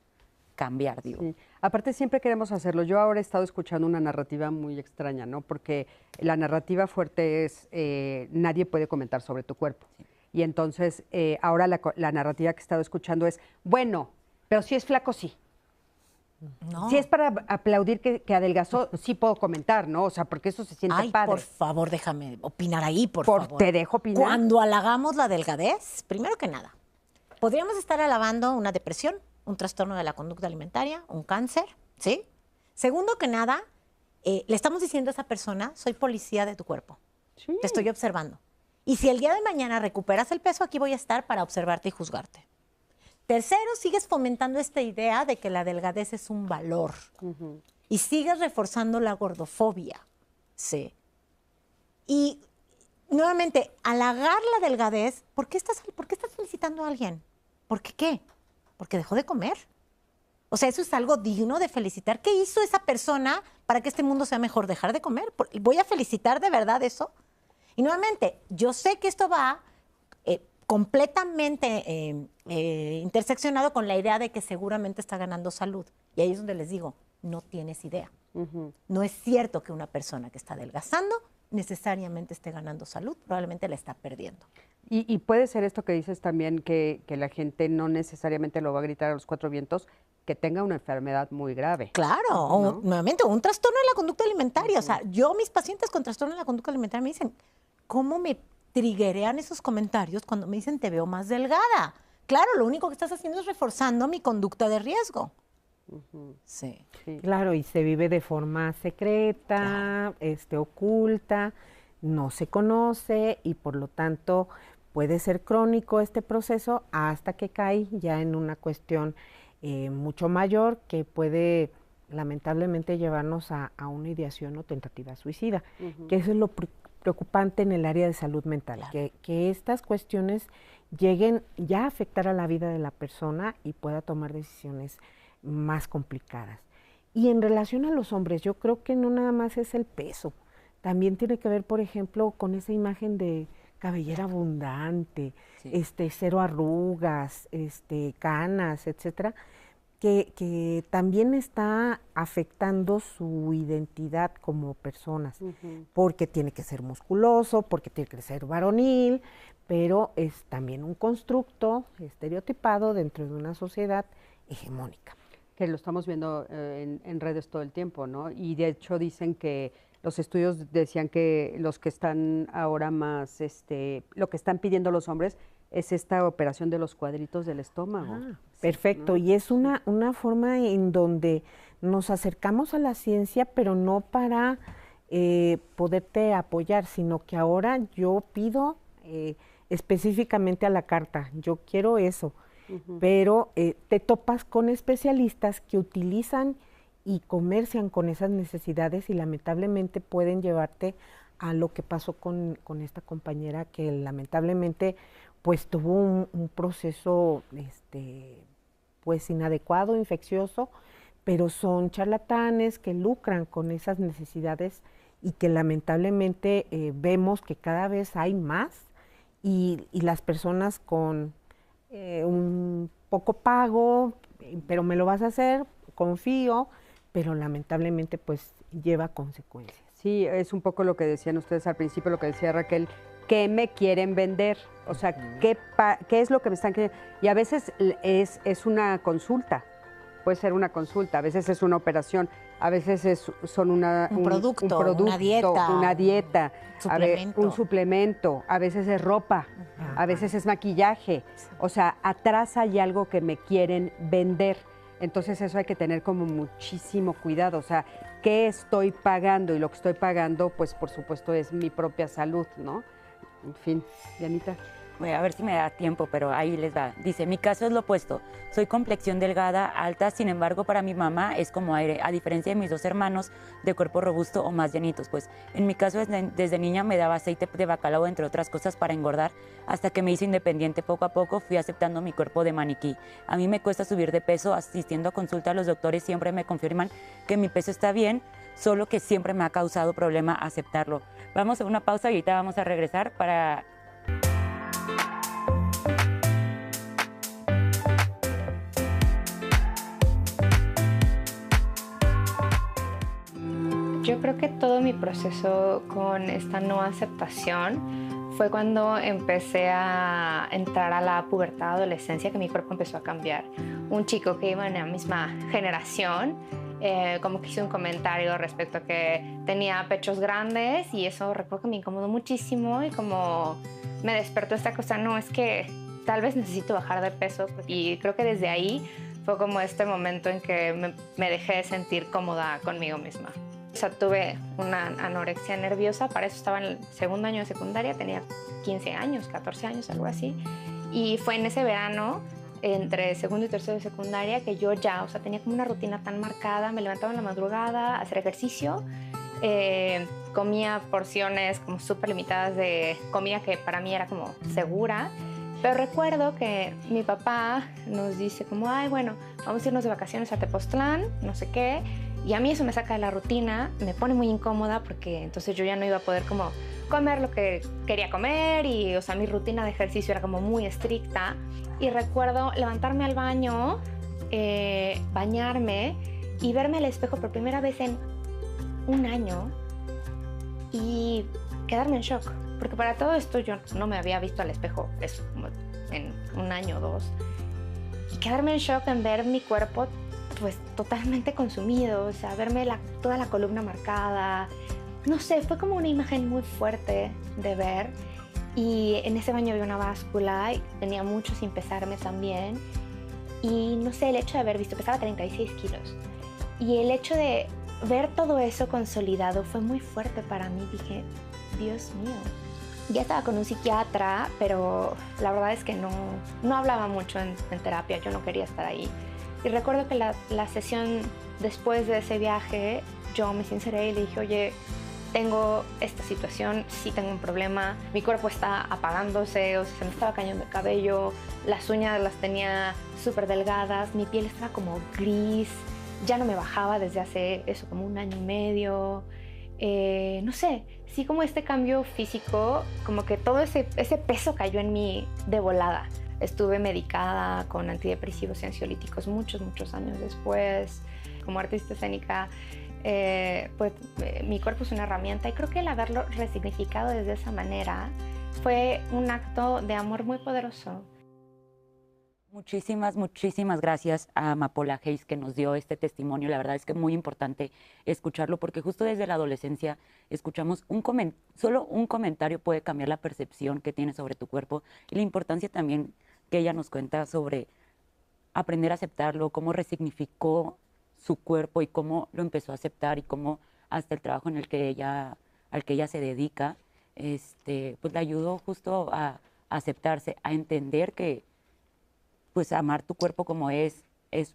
cambiar, digo. Sí. Aparte siempre queremos hacerlo. Yo ahora he estado escuchando una narrativa muy extraña, ¿no? Porque la narrativa fuerte es nadie puede comentar sobre tu cuerpo. Sí. Y entonces ahora la narrativa que he estado escuchando es, bueno, pero si es flaco, sí. No. Si es para aplaudir que adelgazó, sí puedo comentar, ¿no? O sea, porque eso se siente padre. Por favor, déjame opinar ahí, por favor. Te dejo opinar. Cuando halagamos la delgadez, primero que nada, podríamos estar alabando una depresión un trastorno de la conducta alimentaria, un cáncer, ¿sí? Segundo que nada, le estamos diciendo a esa persona, soy policía de tu cuerpo. Sí. Te estoy observando. Y si el día de mañana recuperas el peso, aquí voy a estar para observarte y juzgarte. Tercero, sigues fomentando esta idea de que la delgadez es un valor. Y sigues reforzando la gordofobia. Sí. Y nuevamente, halagar la delgadez, ¿por qué estás felicitando a alguien? ¿Por qué? ¿Porque dejó de comer? O sea, eso es algo digno de felicitar. ¿Qué hizo esa persona para que este mundo sea mejor? ¿Dejar de comer? ¿Voy a felicitar de verdad eso? Y nuevamente, yo sé que esto va completamente interseccionado con la idea de que seguramente está ganando salud. Y ahí es donde les digo, no tienes idea. No es cierto que una persona que está adelgazando necesariamente esté ganando salud, probablemente la está perdiendo. Y puede ser esto que dices también, que la gente no necesariamente lo va a gritar a los cuatro vientos, que tenga una enfermedad muy grave. Claro, ¿no? O nuevamente, un trastorno de la conducta alimentaria. O sea, mis pacientes con trastorno de la conducta alimentaria me dicen, ¿cómo me triggerean esos comentarios cuando me dicen te veo más delgada? Claro, lo único que estás haciendo es reforzando mi conducta de riesgo. Sí. Claro, y se vive de forma secreta, oculta, no se conoce y por lo tanto puede ser crónico este proceso hasta que cae ya en una cuestión mucho mayor que puede lamentablemente llevarnos a una ideación o tentativa suicida, que eso es lo preocupante en el área de salud mental, que estas cuestiones lleguen ya a afectar a la vida de la persona y pueda tomar decisiones más complicadas. Y en relación a los hombres, yo creo que no nada más es el peso, también tiene que ver, por ejemplo, con esa imagen de cabellera abundante, cero arrugas, canas, etcétera, que también está afectando su identidad como personas, porque tiene que ser musculoso, porque tiene que ser varonil, pero es también un constructo estereotipado dentro de una sociedad hegemónica. Que lo estamos viendo en redes todo el tiempo, ¿no? Y de hecho dicen que los estudios decían que los que están ahora más, lo que están pidiendo los hombres es esta operación de los cuadritos del estómago. Perfecto, ¿no? Y es una forma en donde nos acercamos a la ciencia, pero no para poderte apoyar, sino que ahora yo pido específicamente a la carta, yo quiero eso, pero te topas con especialistas que utilizan y comercian con esas necesidades y lamentablemente pueden llevarte a lo que pasó con esta compañera que lamentablemente pues tuvo un proceso pues inadecuado, infeccioso, pero son charlatanes que lucran con esas necesidades y que lamentablemente vemos que cada vez hay más y las personas con un poco pago, pero me lo vas a hacer, confío, pero lamentablemente pues lleva consecuencias. Sí, es un poco lo que decían ustedes al principio, lo que decía Raquel, ¿qué me quieren vender? O sea, ¿qué es lo que me están queriendo? Y a veces es una consulta, puede ser una consulta, a veces es una operación, a veces son un producto, una dieta, un suplemento, a veces es ropa, a veces es maquillaje. O sea, atrás hay algo que me quieren vender. Entonces eso hay que tener como muchísimo cuidado, o sea, ¿qué estoy pagando? Y lo que estoy pagando, pues por supuesto es mi propia salud, ¿no? En fin, Dianita. Voy a ver si me da tiempo, pero ahí les va. Dice, mi caso es lo opuesto. Soy complexión delgada, alta, sin embargo, para mi mamá es como aire, a diferencia de mis dos hermanos de cuerpo robusto o más llenitos. Pues en mi caso, desde niña me daba aceite de bacalao, entre otras cosas, para engordar, hasta que me hice independiente. Poco a poco fui aceptando mi cuerpo de maniquí. A mí me cuesta subir de peso, asistiendo a consulta, los doctores siempre me confirman que mi peso está bien, solo que siempre me ha causado problema aceptarlo. Vamos a una pausa y ahorita vamos a regresar para... Yo creo que todo mi proceso con esta no aceptación fue cuando empecé a entrar a la pubertad, adolescencia, que mi cuerpo empezó a cambiar. Un chico que iba en la misma generación, como que hizo un comentario respecto a que tenía pechos grandes y eso recuerdo que me incomodó muchísimo y como me despertó esta cosa, no, es que tal vez necesito bajar de peso y creo que desde ahí fue como este momento en que me dejé de sentir cómoda conmigo misma. O sea, tuve una anorexia nerviosa, para eso estaba en el segundo año de secundaria, tenía 15 años, 14 años, algo así. Y fue en ese verano, entre segundo y tercero de secundaria, que yo ya, o sea, tenía como una rutina tan marcada, me levantaba en la madrugada a hacer ejercicio, comía porciones como súper limitadas de comida que para mí era como segura. Pero recuerdo que mi papá nos dice como, ay, bueno, vamos a irnos de vacaciones a Tepoztlán, no sé qué. Y a mí eso me saca de la rutina, me pone muy incómoda porque entonces yo ya no iba a poder como comer lo que quería comer y, o sea, mi rutina de ejercicio era como muy estricta. Y recuerdo levantarme al baño, bañarme y verme al espejo por primera vez en un año y quedarme en shock. Porque para todo esto yo no me había visto al espejo eso, como en un año o dos. Y quedarme en shock en ver mi cuerpo pues totalmente consumido, o sea, verme toda la columna marcada. No sé, fue como una imagen muy fuerte de ver. Y en ese baño había una báscula y tenía mucho sin pesarme también. Y no sé, el hecho de haber visto, pesaba 36 kilos. Y el hecho de ver todo eso consolidado fue muy fuerte para mí. Dije, Dios mío. Ya estaba con un psiquiatra, pero la verdad es que no hablaba mucho en terapia, yo no quería estar ahí. Y recuerdo que la sesión después de ese viaje, yo me sinceré y le dije, oye, tengo esta situación, sí tengo un problema, mi cuerpo está apagándose, o sea, se me estaba cayendo el cabello, las uñas las tenía súper delgadas, mi piel estaba como gris, ya no me bajaba desde hace eso como un año y medio. No sé, sí como este cambio físico, como que todo ese peso cayó en mí de volada. Estuve medicada con antidepresivos y ansiolíticos muchos años después. Como artista escénica, pues mi cuerpo es una herramienta y creo que el haberlo resignificado desde esa manera fue un acto de amor muy poderoso. Muchísimas gracias a Amapola Hayes que nos dio este testimonio. La verdad es que es muy importante escucharlo porque justo desde la adolescencia escuchamos solo un comentario puede cambiar la percepción que tienes sobre tu cuerpo y la importancia también que ella nos cuenta sobre aprender a aceptarlo, cómo resignificó su cuerpo y cómo lo empezó a aceptar y cómo hasta el trabajo al que ella se dedica, pues le ayudó justo a aceptarse, a entender que pues amar tu cuerpo como es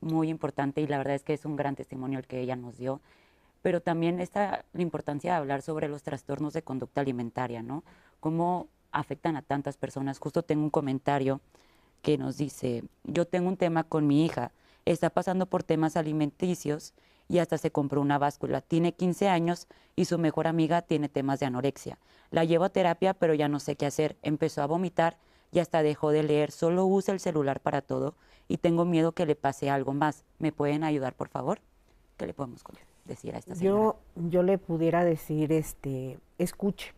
muy importante y la verdad es que es un gran testimonio el que ella nos dio. Pero también está la importancia de hablar sobre los trastornos de conducta alimentaria, ¿no? Cómo afectan a tantas personas. Justo tengo un comentario que nos dice, yo tengo un tema con mi hija, está pasando por temas alimenticios y hasta se compró una báscula. Tiene 15 años y su mejor amiga tiene temas de anorexia. La llevo a terapia, pero ya no sé qué hacer. Empezó a vomitar y hasta dejó de leer, solo usa el celular para todo y tengo miedo que le pase algo más. ¿Me pueden ayudar, por favor? ¿Qué le podemos decir a esta señora? Yo le pudiera decir, escuche.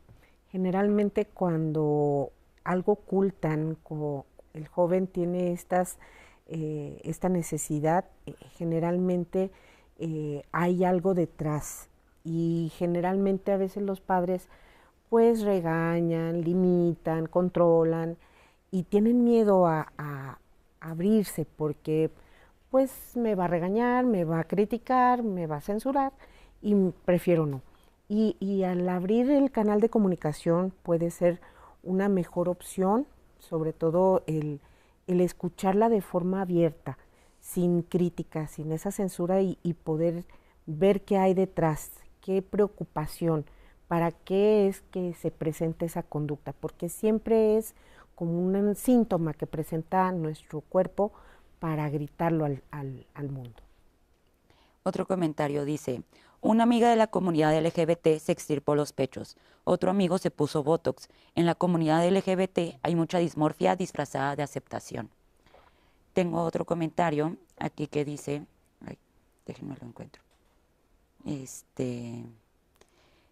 Generalmente cuando algo ocultan, como el joven tiene esta necesidad, generalmente hay algo detrás y generalmente a veces los padres pues regañan, limitan, controlan y tienen miedo a abrirse porque pues me va a regañar, me va a criticar, me va a censurar y prefiero no. Y al abrir el canal de comunicación puede ser una mejor opción, sobre todo el escucharla de forma abierta, sin crítica, sin esa censura y poder ver qué hay detrás, qué preocupación, para qué es que se presenta esa conducta, porque siempre es como un síntoma que presenta nuestro cuerpo para gritarlo al mundo. Otro comentario dice, una amiga de la comunidad LGBT se extirpó los pechos, otro amigo se puso Botox. En la comunidad LGBT hay mucha dismorfia disfrazada de aceptación. Tengo otro comentario aquí que dice, déjenme lo encuentro.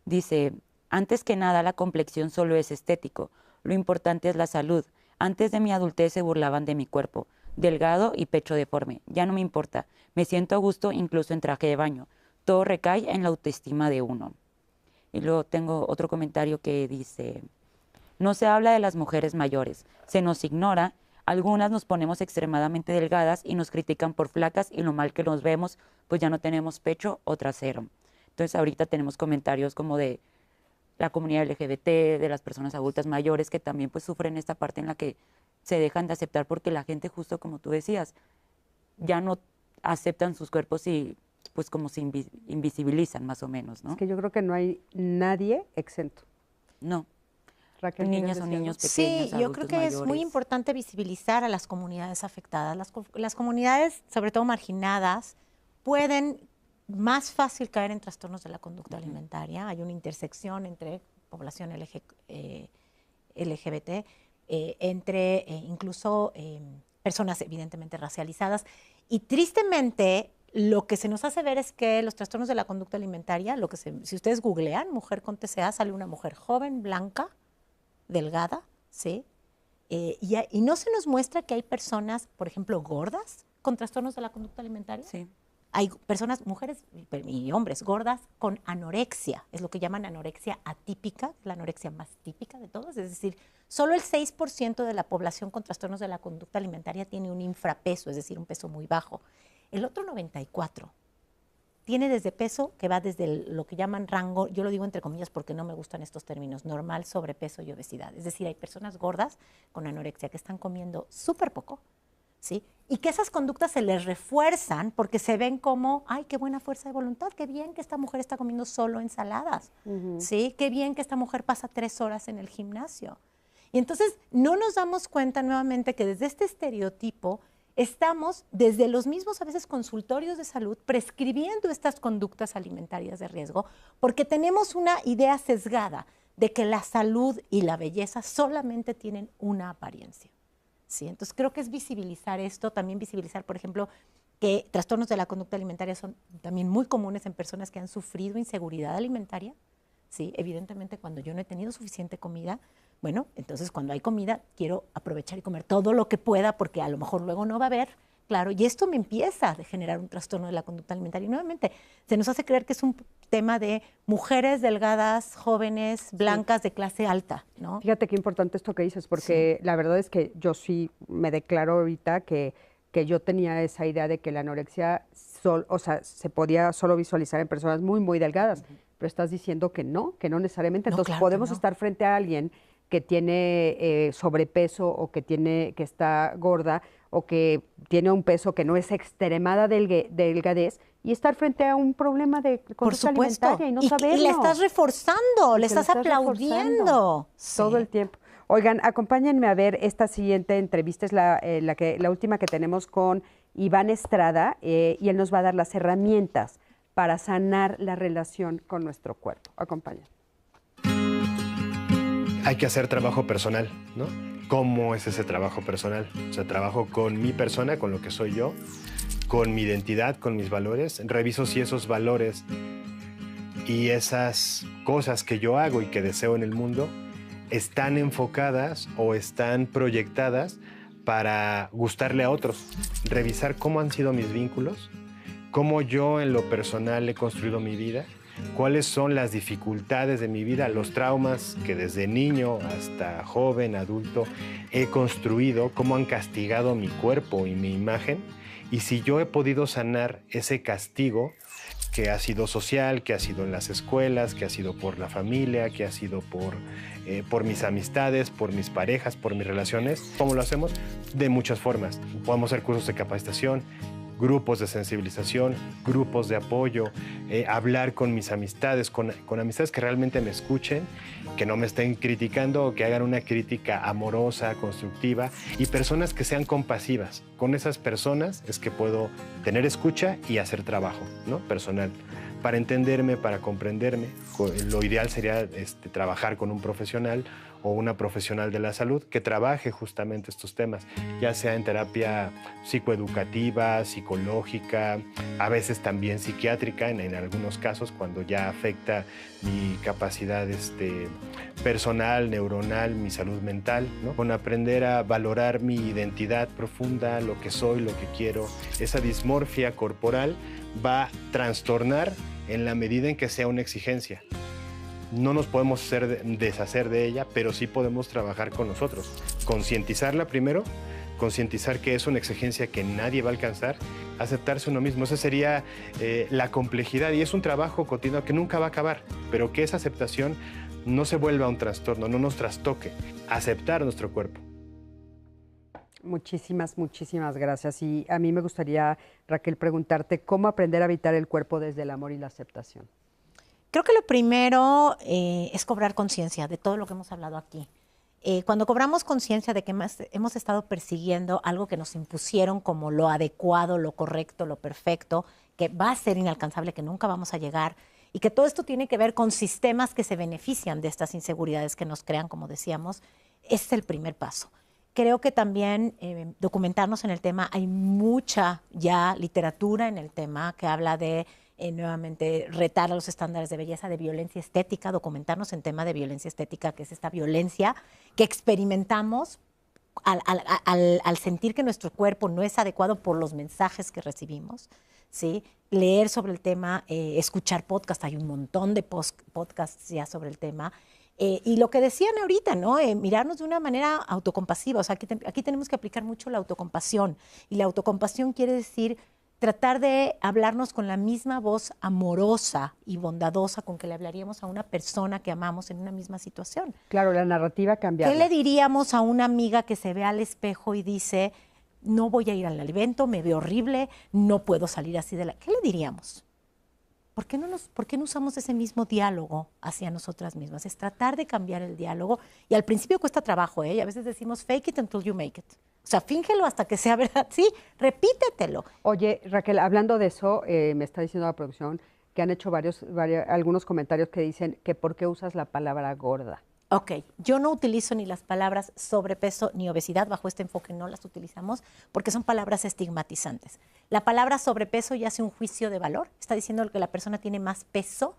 Dice, antes que nada la complexión solo es estético, lo importante es la salud. Antes de mi adultez se burlaban de mi cuerpo, delgado y pecho deforme. Ya no me importa, me siento a gusto incluso en traje de baño. Todo recae en la autoestima de uno. Y luego tengo otro comentario que dice, no se habla de las mujeres mayores, se nos ignora, Algunas nos ponemos extremadamente delgadas y nos critican por flacas y lo mal que nos vemos, pues ya no tenemos pecho o trasero. Entonces ahorita tenemos comentarios como de la comunidad LGBT, de las personas adultas mayores que también pues sufren esta parte en la que se dejan de aceptar porque la gente, justo como tú decías, ya no aceptan sus cuerpos y pues como se invisibilizan más o menos, ¿no? Es que yo creo que no hay nadie exento. No. Raquel, niñas o niños pequeños, sí, yo creo que mayores. Es muy importante visibilizar a las comunidades afectadas. Las comunidades, sobre todo marginadas, pueden más fácil caer en trastornos de la conducta alimentaria. Hay una intersección entre población LGBT, entre incluso personas evidentemente racializadas. Y tristemente, lo que se nos hace ver es que los trastornos de la conducta alimentaria, si ustedes googlean mujer con TCA, sale una mujer joven, blanca, delgada, ¿sí? Y no se nos muestra que hay personas, por ejemplo, gordas con trastornos de la conducta alimentaria. Sí. Hay personas, mujeres y hombres, gordas con anorexia, es lo que llaman anorexia atípica, la anorexia más típica de todas, es decir, solo el 6% de la población con trastornos de la conducta alimentaria tiene un infrapeso, es decir, un peso muy bajo. El otro 94% tiene desde peso que va desde lo que llaman rango, yo lo digo entre comillas porque no me gustan estos términos, normal, sobrepeso y obesidad. Es decir, hay personas gordas con anorexia que están comiendo súper poco, ¿sí? Y que esas conductas se les refuerzan porque se ven como, ay, qué buena fuerza de voluntad, qué bien que esta mujer está comiendo solo ensaladas, ¿sí? Qué bien que esta mujer pasa 3 horas en el gimnasio. Y entonces no nos damos cuenta nuevamente que desde este estereotipo estamos desde los mismos a veces consultorios de salud prescribiendo estas conductas alimentarias de riesgo porque tenemos una idea sesgada de que la salud y la belleza solamente tienen una apariencia. ¿Sí? Entonces creo que es visibilizar esto, también visibilizar, por ejemplo, que trastornos de la conducta alimentaria son también muy comunes en personas que han sufrido inseguridad alimentaria. ¿Sí? Evidentemente cuando yo no he tenido suficiente comida, bueno, entonces cuando hay comida quiero aprovechar y comer todo lo que pueda porque a lo mejor luego no va a haber, claro, y esto me empieza a generar un trastorno de la conducta alimentaria. Y nuevamente se nos hace creer que es un tema de mujeres delgadas, jóvenes, blancas, de clase alta, ¿no? Fíjate qué importante esto que dices, porque la verdad es que yo sí me declaro ahorita que yo tenía esa idea de que la anorexia se podía solo visualizar en personas muy, muy delgadas, pero estás diciendo que no necesariamente. No, Entonces claro podemos que no. estar frente a alguien que tiene sobrepeso o que está gorda o que tiene un peso que no es extremada delgadez y estar frente a un problema de conducta alimentaria y no saberlo. Y le estás reforzando, le estás aplaudiendo. Todo el tiempo. Oigan, acompáñenme a ver esta siguiente entrevista, es la última que tenemos con Iván Estrada y él nos va a dar las herramientas para sanar la relación con nuestro cuerpo. Acompáñenme. Hay que hacer trabajo personal, ¿no? ¿Cómo es ese trabajo personal? O sea, trabajo con mi persona, con lo que soy yo, con mi identidad, con mis valores. Reviso si esos valores y esas cosas que yo hago y que deseo en el mundo están enfocadas o están proyectadas para gustarle a otros. Revisar cómo han sido mis vínculos, cómo yo en lo personal he construido mi vida, cuáles son las dificultades de mi vida, los traumas que desde niño hasta joven, adulto, he construido, cómo han castigado mi cuerpo y mi imagen, y si yo he podido sanar ese castigo que ha sido social, que ha sido en las escuelas, que ha sido por la familia, que ha sido por mis amistades, por mis parejas, por mis relaciones. ¿Cómo lo hacemos? De muchas formas. Podemos hacer cursos de capacitación, grupos de sensibilización, grupos de apoyo, hablar con mis amistades, con amistades que realmente me escuchen, que no me estén criticando, que hagan una crítica amorosa, constructiva, y personas que sean compasivas. Con esas personas es que puedo tener escucha y hacer trabajo, ¿no? Personal. Para entenderme, para comprenderme, lo ideal sería trabajar con un profesional o una profesional de la salud que trabaje justamente estos temas, ya sea en terapia psicoeducativa, psicológica, a veces también psiquiátrica, en algunos casos cuando ya afecta mi capacidad personal, neuronal, mi salud mental, ¿no? Con aprender a valorar mi identidad profunda, lo que soy, lo que quiero, esa dismorfia corporal va a trastornar en la medida en que sea una exigencia. No nos podemos deshacer de ella, pero sí podemos trabajar con nosotros. Concientizarla primero, concientizar que es una exigencia que nadie va a alcanzar, aceptarse uno mismo. Esa sería la complejidad, y es un trabajo continuo que nunca va a acabar, pero que esa aceptación no se vuelva un trastorno, no nos trastoque. Aceptar nuestro cuerpo. Muchísimas, muchísimas gracias. Y a mí me gustaría, Raquel, preguntarte cómo aprender a habitar el cuerpo desde el amor y la aceptación. Creo que lo primero es cobrar conciencia de todo lo que hemos hablado aquí. Cuando cobramos conciencia de que hemos estado persiguiendo algo que nos impusieron como lo adecuado, lo correcto, lo perfecto, que va a ser inalcanzable, que nunca vamos a llegar, y que todo esto tiene que ver con sistemas que se benefician de estas inseguridades que nos crean, como decíamos, es el primer paso. Creo que también documentarnos en el tema, hay mucha ya literatura en el tema que habla de nuevamente retar a los estándares de belleza, de violencia estética, documentarnos en tema de violencia estética, que es esta violencia que experimentamos al sentir que nuestro cuerpo no es adecuado por los mensajes que recibimos, ¿sí? Leer sobre el tema, escuchar podcasts, hay un montón de podcasts ya sobre el tema. Y lo que decían ahorita, ¿no? Mirarnos de una manera autocompasiva. O sea, aquí tenemos que aplicar mucho la autocompasión. Y la autocompasión quiere decir tratar de hablarnos con la misma voz amorosa y bondadosa con que le hablaríamos a una persona que amamos en una misma situación. Claro, la narrativa cambia. ¿Qué le diríamos a una amiga que se ve al espejo y dice, no voy a ir al evento, me veo horrible, no puedo salir así de la... ¿Qué le diríamos? ¿Por qué no usamos ese mismo diálogo hacia nosotras mismas? Es tratar de cambiar el diálogo, y al principio cuesta trabajo, ¿eh? Y a veces decimos fake it until you make it. O sea, fíngelo hasta que sea verdad. Sí, repítetelo. Oye, Raquel, hablando de eso, me está diciendo la producción que han hecho algunos comentarios que dicen que ¿por qué usas la palabra gorda? Ok, yo no utilizo ni las palabras sobrepeso ni obesidad, bajo este enfoque no las utilizamos porque son palabras estigmatizantes. La palabra sobrepeso ya hace un juicio de valor, está diciendo que la persona tiene más peso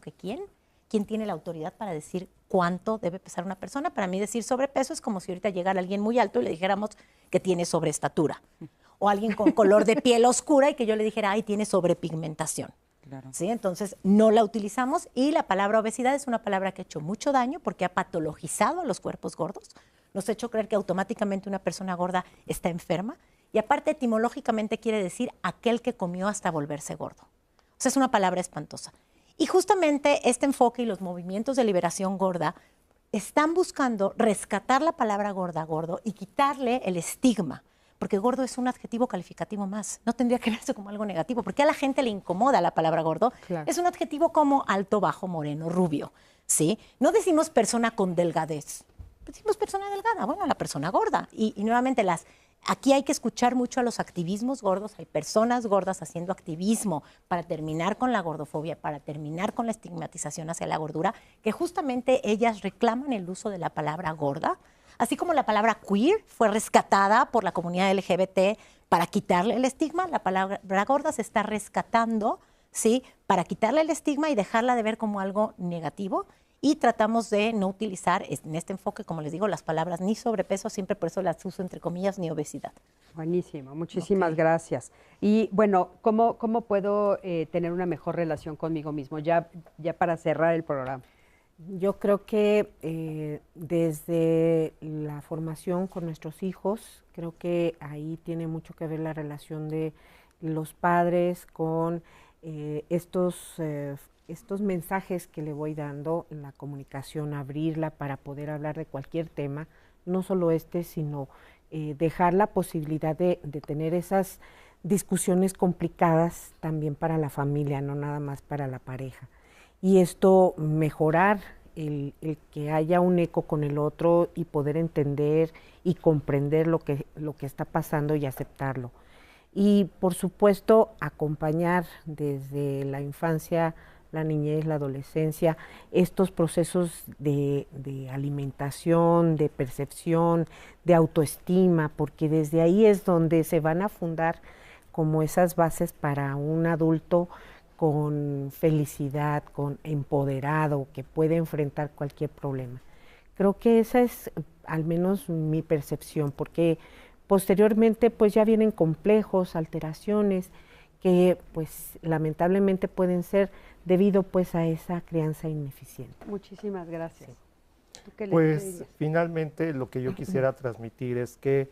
que quién. ¿Quién tiene la autoridad para decir cuánto debe pesar una persona? Para mí decir sobrepeso es como si ahorita llegara alguien muy alto y le dijéramos que tiene sobreestatura. O alguien con color de piel oscura y que yo le dijera, ay, tiene sobrepigmentación. Claro. ¿Sí? Entonces, no la utilizamos, y la palabra obesidad es una palabra que ha hecho mucho daño porque ha patologizado a los cuerpos gordos, nos ha hecho creer que automáticamente una persona gorda está enferma, y aparte etimológicamente quiere decir aquel que comió hasta volverse gordo. O sea, es una palabra espantosa. Y justamente este enfoque y los movimientos de liberación gorda están buscando rescatar la palabra gorda, gordo, y quitarle el estigma. Porque gordo es un adjetivo calificativo más, no tendría que verse como algo negativo, porque a la gente le incomoda la palabra gordo. Claro. Es un adjetivo como alto, bajo, moreno, rubio, ¿sí? No decimos persona con delgadez, decimos persona delgada, bueno, la persona gorda. Y nuevamente, aquí hay que escuchar mucho a los activismos gordos, hay personas gordas haciendo activismo para terminar con la gordofobia, para terminar con la estigmatización hacia la gordura, que justamente ellas reclaman el uso de la palabra gorda. Así como la palabra queer fue rescatada por la comunidad LGBT para quitarle el estigma, la palabra gorda se está rescatando, ¿sí? Para quitarle el estigma y dejarla de ver como algo negativo. Y tratamos de no utilizar en este enfoque, como les digo, las palabras ni sobrepeso, siempre por eso las uso entre comillas, ni obesidad. Buenísimo, muchísimas gracias. Y bueno, ¿cómo puedo tener una mejor relación conmigo mismo? Ya para cerrar el programa. Yo creo que desde la formación con nuestros hijos, creo que ahí tiene mucho que ver la relación de los padres con estos mensajes que le voy dando, la comunicación, abrirla para poder hablar de cualquier tema, no solo sino dejar la posibilidad de tener esas discusiones complicadas también para la familia, no nada más para la pareja. Y esto mejorar el que haya un eco con el otro y poder entender y comprender lo que está pasando y aceptarlo. Y por supuesto acompañar desde la infancia, la niñez, la adolescencia, estos procesos de alimentación, de percepción, de autoestima, porque desde ahí es donde se van a fundar como esas bases para un adulto con felicidad, con empoderado, que puede enfrentar cualquier problema. Creo que esa es al menos mi percepción, porque posteriormente pues ya vienen complejos, alteraciones, que pues lamentablemente pueden ser debido pues a esa crianza ineficiente. Muchísimas gracias. Pues finalmente lo que yo quisiera transmitir es que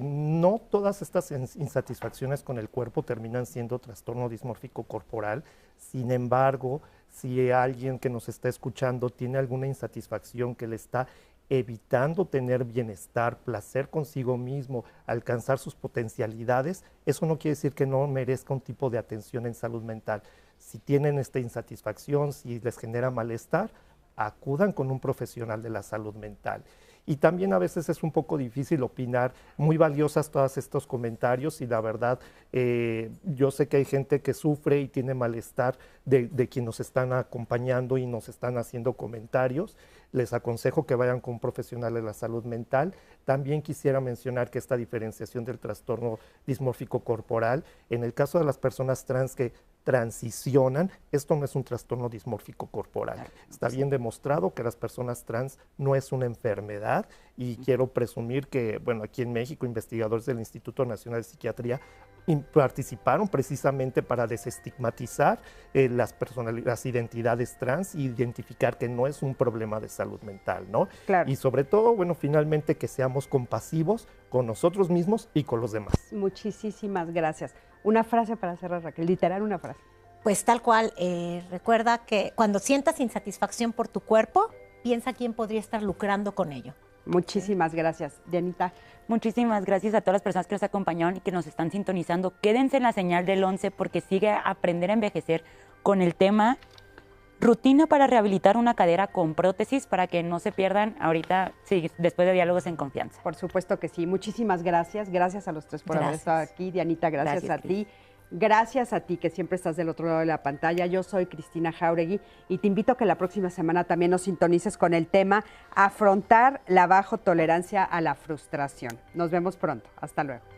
No todas estas insatisfacciones con el cuerpo terminan siendo trastorno dismórfico corporal. Sin embargo, si alguien que nos está escuchando tiene alguna insatisfacción que le está evitando tener bienestar, placer consigo mismo, alcanzar sus potencialidades, eso no quiere decir que no merezca un tipo de atención en salud mental. Si tienen esta insatisfacción, si les genera malestar, acudan con un profesional de la salud mental. Y también a veces es un poco difícil opinar, muy valiosas todos estos comentarios y la verdad, yo sé que hay gente que sufre y tiene malestar de quienes nos están acompañando y nos están haciendo comentarios. Les aconsejo que vayan con un profesional de la salud mental. También quisiera mencionar que esta diferenciación del trastorno dismórfico corporal, en el caso de las personas trans que transicionan, esto no es un trastorno dismórfico corporal. Está bien demostrado que las personas trans no es una enfermedad y quiero presumir que, bueno, aquí en México, investigadores del Instituto Nacional de Psiquiatría participaron precisamente para desestigmatizar las identidades trans e identificar que no es un problema de salud mental, ¿no? Claro. Y sobre todo, bueno, finalmente que seamos compasivos con nosotros mismos y con los demás. Muchísimas gracias. Una frase para cerrar, Raquel, literal una frase. Pues tal cual, recuerda que cuando sientas insatisfacción por tu cuerpo, piensa quién podría estar lucrando con ello. Muchísimas gracias. Dianita. Muchísimas gracias a todas las personas que nos acompañaron y que nos están sintonizando. Quédense en la señal del 11 porque sigue a Aprender a Envejecer con el tema rutina para rehabilitar una cadera con prótesis, para que no se pierdan ahorita, sí, después de Diálogos en Confianza. Por supuesto que sí. Muchísimas gracias. Gracias a los tres por haber estado aquí. Dianita, gracias a ti. Gracias a ti que siempre estás del otro lado de la pantalla. Yo soy Cristina Jáuregui y te invito a que la próxima semana también nos sintonices con el tema Afrontar la bajo tolerancia a la frustración. Nos vemos pronto. Hasta luego.